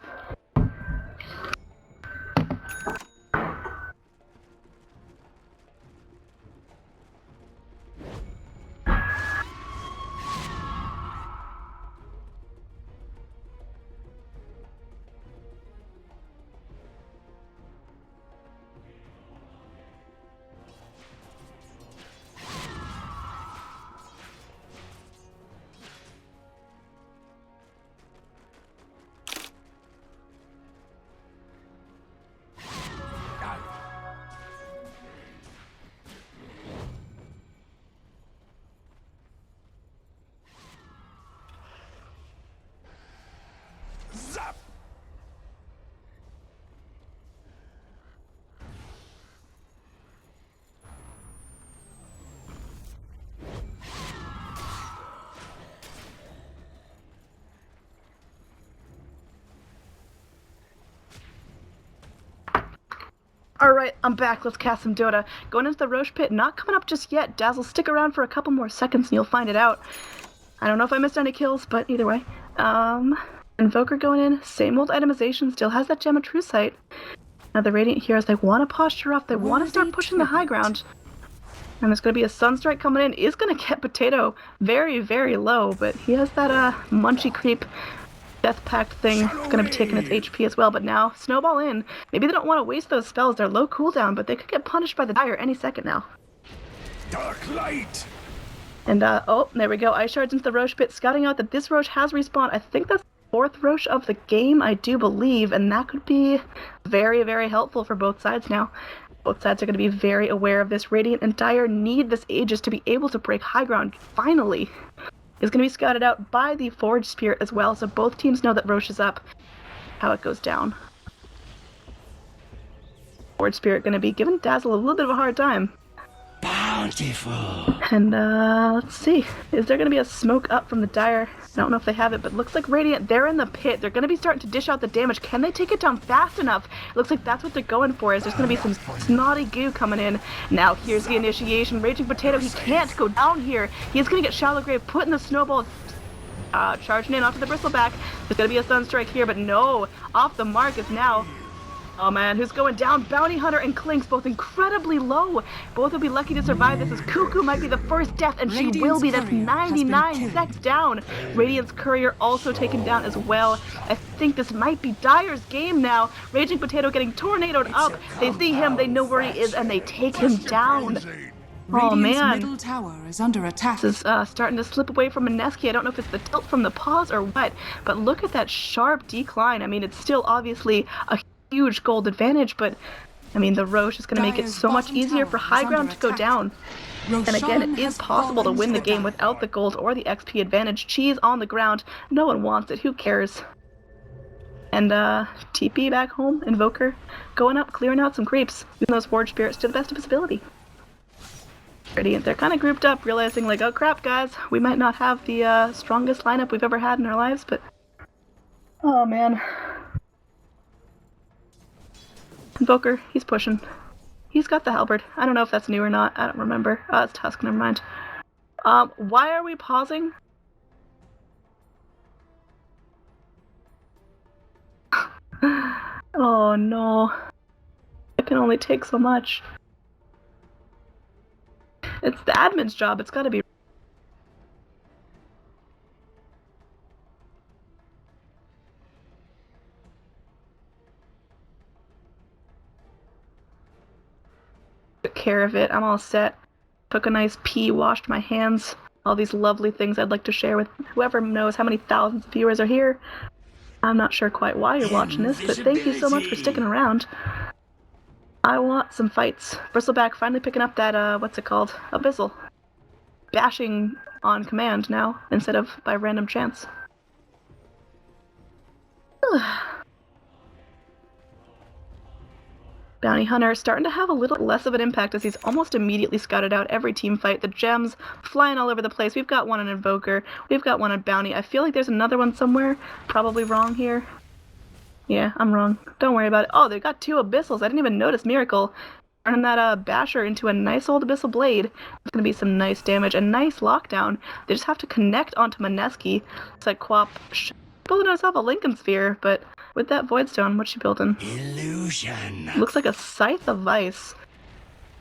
Alright, I'm back. Let's cast some Dota. Going into the Roche pit, not coming up just yet. Dazzle, stick around for a couple more seconds and you'll find it out. I don't know if I missed any kills, but either way. Invoker going in, same old itemization, still has that Gem of True Sight. Now the Radiant heroes, they want to posture up, they want to start pushing the high ground. And there's going to be a Sunstrike coming in, is going to get Potato very, very low, but he has that Munchie Creep Death Pact thing. It's going to be taking its HP as well, but now Snowball in. Maybe they don't want to waste those spells, they're low cooldown, but they could get punished by the Dire any second now. Dark light! And, oh, there we go. Ice Shards into the Roche pit, scouting out that this Roche has respawned. I think that's the 4th Roche of the game, I do believe, and that could be very, very helpful for both sides now. Both sides are going to be very aware of this. Radiant and Dire need this Aegis to be able to break high ground, finally. Is going to be scouted out by the Forge Spirit as well, so both teams know that Roche is up. How it goes down. Forge Spirit going to be giving Dazzle a little bit of a hard time. Bountiful! And, let's see. Is there going to be a smoke up from the Dire? I don't know if they have it, but looks like Radiant, they're in the pit. They're going to be starting to dish out the damage. Can they take it down fast enough? It looks like that's what they're going for, is there's going to be some snotty goo coming in. Now, here's the initiation. Raging Potato, he can't go down here. He's going to get Shallow Grave put in the snowball. Charging in onto the Bristleback. There's going to be a Sunstrike here, but no. Off the mark is now Oh man, who's going down? Bounty Hunter and Clinks both incredibly low. Both will be lucky to survive this, as Cuckoo might be the first death, and she will be. That's 99 seconds down. Radiant's Courier also taken down as well. I think this might be Dire's game now. Raging Potato getting tornadoed up. They see him, they know where he is, and they take him down. Oh man, middle tower is under attack. This is starting to slip away from Mineski. I don't know if it's the tilt from the pause or what, but look at that sharp decline. I mean, it's still obviously a huge gold advantage, but I mean, the Roche is going to make it so much easier for high ground to go down. And again, it is possible to win the game without the gold or the XP advantage. Cheese on the ground. No one wants it. Who cares? And TP back home. Invoker going up, clearing out some creeps, using those Forge Spirits to the best of his ability. Radiant, they're kind of grouped up, realizing like, oh crap, guys, we might not have the strongest lineup we've ever had in our lives, but oh man. Invoker, he's pushing. He's got the halberd. I don't know if that's new or not. I don't remember. It's Tusk, never mind. Why are we pausing? Oh no. It can only take so much. It's the admin's job. It's gotta be. Took care of it. I'm all set. Took a nice pee, washed my hands. All these lovely things I'd like to share with whoever knows how many thousands of viewers are here. I'm not sure quite why you're watching this, but thank you so much for sticking around. I want some fights. Bristleback finally picking up that, what's it called? Abyssal. Bashing on command now, instead of by random chance. Bounty Hunter starting to have a little less of an impact as he's almost immediately scouted out every team fight. The gems flying all over the place. We've got one on Invoker. We've got one on Bounty. I feel like there's another one somewhere. Probably wrong here. Yeah, I'm wrong. Don't worry about it. Oh, they got two Abyssals. I didn't even notice Miracle. Turning that Basher into a nice old Abyssal Blade. It's going to be some nice damage. A nice lockdown. They just have to connect onto Mineski. It's like Quap building herself a Lincoln Sphere, but with that Voidstone, what's she building? Illusion. Looks like a Scythe of Vice.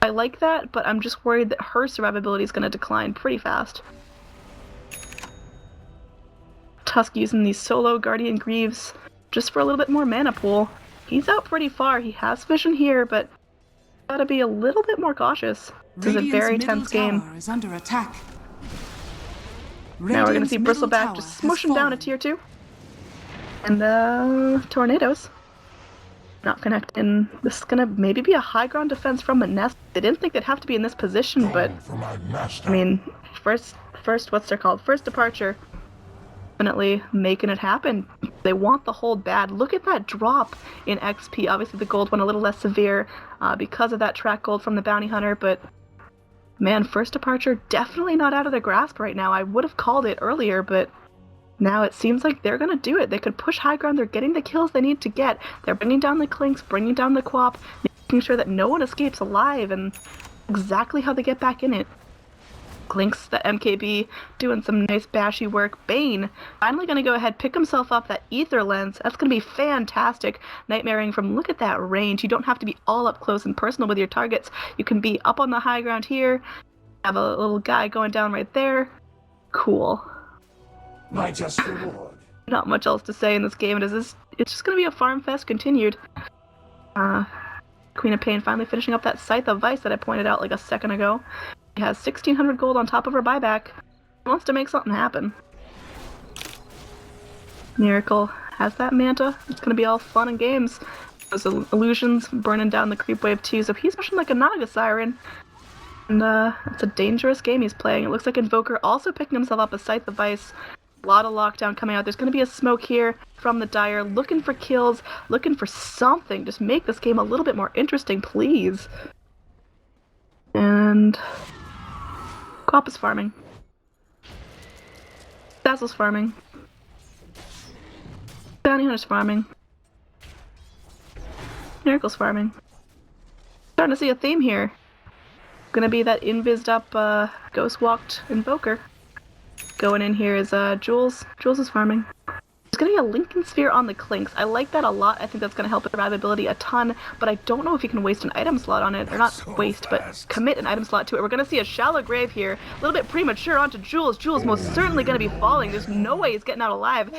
I like that, but I'm just worried that her survivability is going to decline pretty fast. Tusk using these solo Guardian Greaves just for a little bit more mana pool. He's out pretty far. He has vision here, but gotta be a little bit more cautious. This is a very tense game. Is under attack. Now we're gonna see Bristleback just smushing down a tier 2. And tornadoes. Not connecting. This is gonna maybe be a high ground defense from Mineski. They didn't think they'd have to be in this position, but I mean, first what's their called? First departure. Definitely making it happen. They want the hold bad. Look at that drop in XP. Obviously the gold went a little less severe because of that track gold from the Bounty Hunter, but man, first departure definitely not out of their grasp right now. I would have called it earlier, but now it seems like they're gonna do it. They could push high ground. They're getting the kills they need to get. They're bringing down the Clinks, bringing down the Quap, making sure that no one escapes alive, and exactly how they get back in it. Clinks, the MKB, doing some nice bashy work. Bane, finally going to go ahead, pick himself up that Ether Lens. That's going to be fantastic. Nightmaring from, look at that range. You don't have to be all up close and personal with your targets. You can be up on the high ground here. Have a little guy going down right there. Cool. My just reward. Not much else to say in this game. It's just going to be a farm fest continued. Queen of Pain finally finishing up that Scythe of Vice that I pointed out like a second ago. She has 1,600 gold on top of her buyback. She wants to make something happen. Miracle has that Manta. It's gonna be all fun and games. Those illusions burning down the creep wave too, so he's pushing like a Naga Siren. And it's a dangerous game he's playing. It looks like Invoker also picking himself up a Scythe of Vice. A lot of lockdown coming out. There's gonna be a smoke here from the Dire, looking for kills, looking for something. Just make this game a little bit more interesting, please. And Quap is farming. Dazzle's farming. Bounty Hunter's farming. Miracle's farming. Starting to see a theme here. Gonna be that invised up Ghost Walked Invoker. Going in here is Jules. Jules is farming. Just going to be a Lincoln Sphere on the Clinks. I like that a lot. I think that's going to help with survivability a ton, but I don't know if you can waste an item slot on it. Or not waste, but commit an item slot to it. We're going to see a shallow grave here. A little bit premature onto Jules. Jules most certainly going to be falling. There's no way he's getting out alive.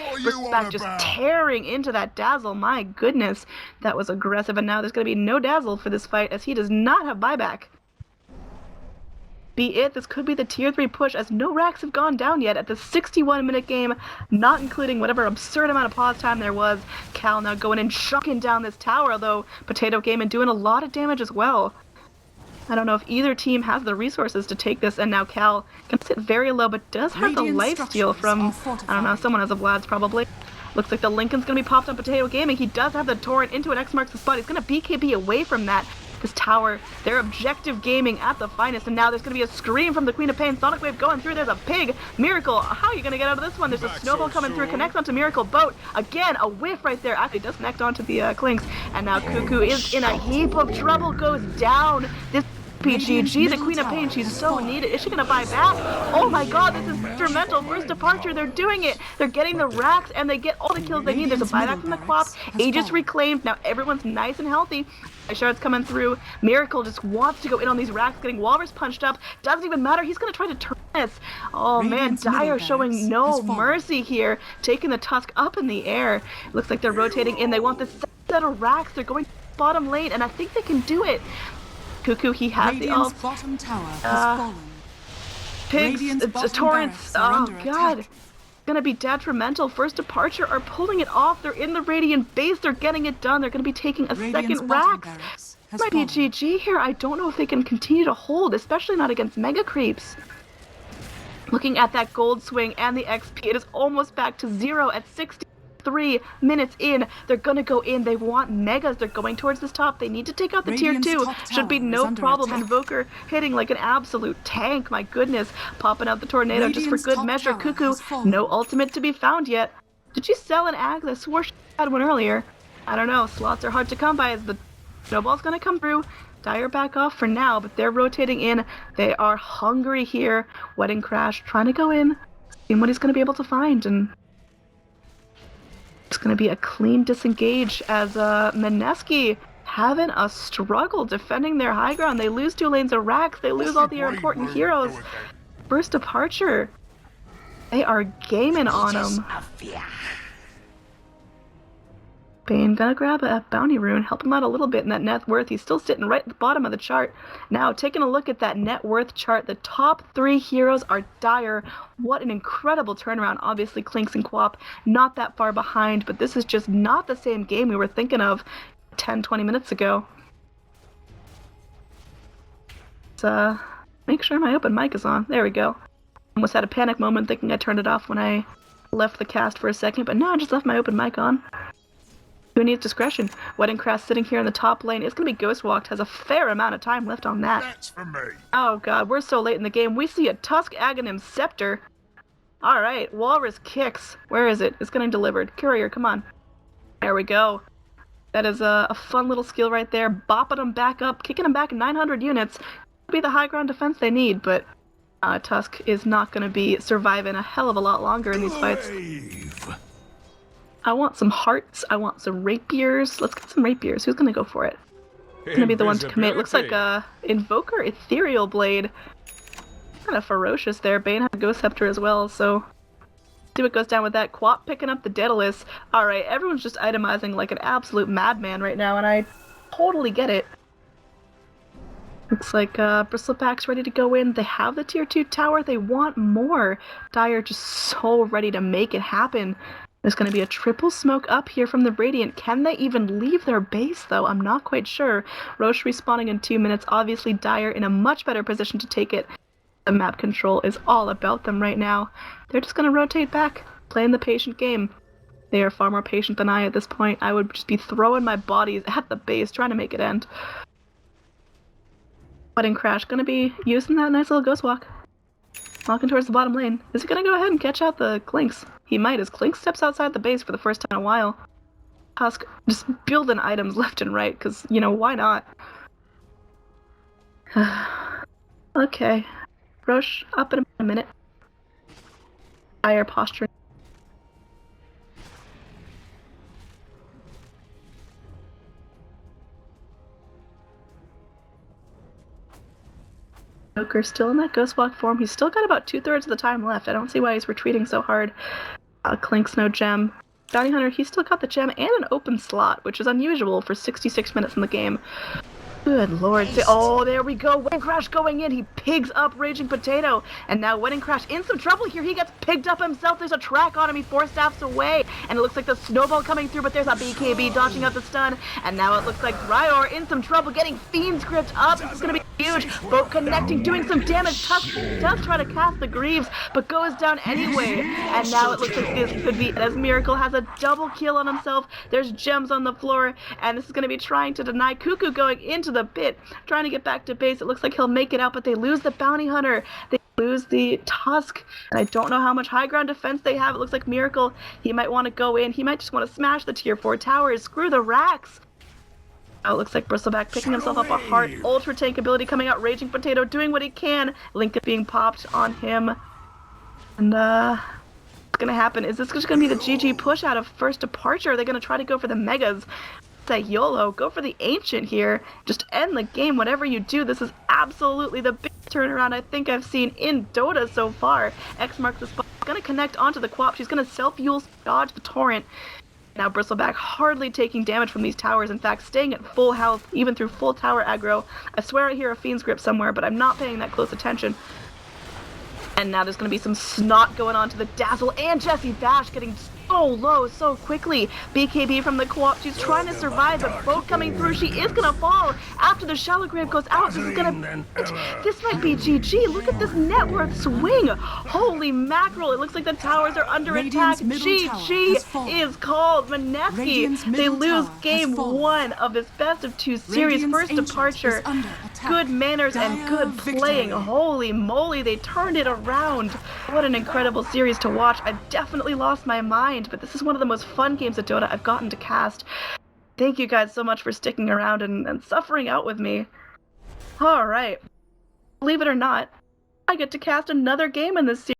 Back just tearing into that Dazzle. My goodness, that was aggressive. And now there's going to be no Dazzle for this fight as he does not have buyback. Be it, this could be the tier 3 push as no racks have gone down yet at the 61-minute game, not including whatever absurd amount of pause time there was. Cal now going and chucking down this tower, although Potato Game and doing a lot of damage as well. I don't know if either team has the resources to take this, and now Cal can sit very low, but does have the lifesteal from, I don't know, someone has a Vlad's probably. Looks like the Lincoln's going to be popped on Potato Gaming. He does have the Torrent into an X marks the spot. He's going to BKB away from that. This tower, their objective gaming at the finest, and now there's going to be a scream from the Queen of Pain. Sonic Wave going through. There's a pig. Miracle, how are you going to get out of this one? There's a snowball coming through. Connects onto Miracle. Boat. Again, a whiff right there. Actually, does connect onto the Clinks. And now Cuckoo is in a heap of trouble. Goes down. This PGG, the Queen of Pain, she's so needed. Is she gonna buy back? Oh my god, this is instrumental. First departure, they're doing it. They're getting the racks and they get all the kills they need. There's a buyback from the Quap. Aegis reclaimed. Now everyone's nice and healthy. Shards coming through. Miracle just wants to go in on these racks, getting Walrus punched up. Doesn't even matter. He's gonna try to turn this. Oh man, Dire showing no mercy here. Taking the Tusk up in the air. Looks like they're rotating in. They want this set of racks. They're going bottom lane, and I think they can do it. Cuckoo, he has the ult. Bottom tower has fallen. Pigs, Torrents, oh god. Attack. Gonna be detrimental. First departure are pulling it off. They're in the Radiant base. They're getting it done. They're gonna be taking a second rack. Might be a GG here. I don't know if they can continue to hold, especially not against Mega Creeps. Looking at that gold swing and the XP, it is almost back to 0 at 63 minutes in. They're gonna go in. They want megas. They're going towards this top. They need to take out the tier 2. Should be no problem. Invoker hitting like an absolute tank. My goodness. Popping out the tornado just for good measure. Cuckoo, no ultimate to be found yet. Did she sell an Ags? I swore she had one earlier. I don't know. Slots are hard to come by as the snowball's gonna come through. Dire back off for now, but they're rotating in. They are hungry here. Wedding Crash trying to go in, seeing what he's gonna be able to find, and it's going to be a clean disengage as Mineski having a struggle defending their high ground. They lose 2 lanes of racks. They lose all their important heroes. First departure. They are gaming on them. Bane gonna grab a bounty rune, help him out a little bit in that net worth. He's still sitting right at the bottom of the chart. Now, taking a look at that net worth chart, the top 3 heroes are Dire. What an incredible turnaround. Obviously, Clinks and Quap not that far behind, but this is just not the same game we were thinking of 10-20 minutes ago. Let's make sure my open mic is on. There we go. Almost had a panic moment thinking I turned it off when I left the cast for a second, but no, I just left my open mic on. Who needs discretion? Wedding Crash sitting here in the top lane. It's going to be Ghostwalked. Has a fair amount of time left on that. That's for me. Oh god, we're so late in the game. We see a Tusk Aghanim Scepter. Alright, Walrus kicks. Where is it? It's getting delivered. Courier, come on. There we go. That is a fun little skill right there. Bopping them back up, kicking them back 900 units. Could be the high ground defense they need, but Tusk is not going to be surviving a hell of a lot longer in these fights. I want some hearts. I want some rapiers. Let's get some rapiers. Who's gonna go for it? Gonna be the one to commit. Looks like Invoker Ethereal Blade. Kind of ferocious there. Bane has a Ghost Scepter as well, so see what goes down with that. Quap picking up the Daedalus. Alright, everyone's just itemizing like an absolute madman right now, and I totally get it. Looks like Bristleback's ready to go in. They have the tier 2 tower. They want more. Dire just so ready to make it happen. There's going to be a triple smoke up here from the Radiant. Can they even leave their base, though? I'm not quite sure. Roche respawning in 2 minutes. Obviously, Dire in a much better position to take it. The map control is all about them right now. They're just going to rotate back, playing the patient game. They are far more patient than I at this point. I would just be throwing my bodies at the base, trying to make it end. Wedding Crash going to be using that nice little ghost walk. Walking towards the bottom lane. Is he going to go ahead and catch out the Clinks? He might, as Clink steps outside the base for the first time in a while. Tusk just building items left and right, because, you know, why not? Okay. Roche, up in a minute. Dire posturing. Joker's still in that Ghost Walk form. He's still got about 2/3 of the time left. I don't see why he's retreating so hard. Clink's no gem. Bounty Hunter, he's still got the gem and an open slot, which is unusual for 66 minutes in the game. Good lord. Oh, there we go. Wedding Crash going in. He pigs up Raging Potato. And now Wedding Crash in some trouble here. He gets pigged up himself. There's a track on him. He 4 staffs away. And it looks like the snowball coming through, but there's a BKB dodging out the stun. And now it looks like Ryor in some trouble, getting Fiend's Gripped up. This is going to be huge. Boat connecting, doing some damage. Tusk does try to cast the Greaves, but goes down anyway. And now it looks like this could be, as Miracle has a double kill on himself. There's gems on the floor. And this is going to be trying to deny Cuckoo going into the pit, trying to get back to base. It looks like he'll make it out, but they lose the Bounty Hunter. They lose the Tusk, and I don't know how much high ground defense they have. It looks like Miracle, he might want to go in. He might just want to smash the tier 4 towers. Screw the racks. Oh, it looks like Bristleback picking himself up a heart. Ultra tank ability coming out. Raging Potato doing what he can. Link being popped on him. And, what's going to happen? Is this just going to be the GG push out of first departure? Are they going to try to go for the Megas? Say YOLO, go for the Ancient here. Just end the game, whatever you do. This is absolutely the big turnaround I think I've seen in Dota so far. X marks the spot. Gonna connect onto the Quap. She's gonna self-fuel, dodge the Torrent. Now Bristleback hardly taking damage from these towers. In fact, staying at full health, even through full tower aggro. I swear I hear a Fiend's Grip somewhere, but I'm not paying that close attention. And now there's going to be some snot going on to the Dazzle, and Jessie Bash getting so low so quickly. BKB from the co-op. She's trying to survive, but boat coming through. She is going to fall after the Shallow Grave goes out. This is going to... This might be GG. Look at this net worth swing. Holy mackerel. It looks like the towers are under attack. GG is called. Mineski. They lose game 1 of this best of 2 series. First departure. Good manners and good playing. Holy moly. They turned it around. What an incredible series to watch. I definitely lost my mind, but this is one of the most fun games of Dota I've gotten to cast. Thank you guys so much for sticking around and suffering out with me. Alright. Believe it or not, I get to cast another game in this series.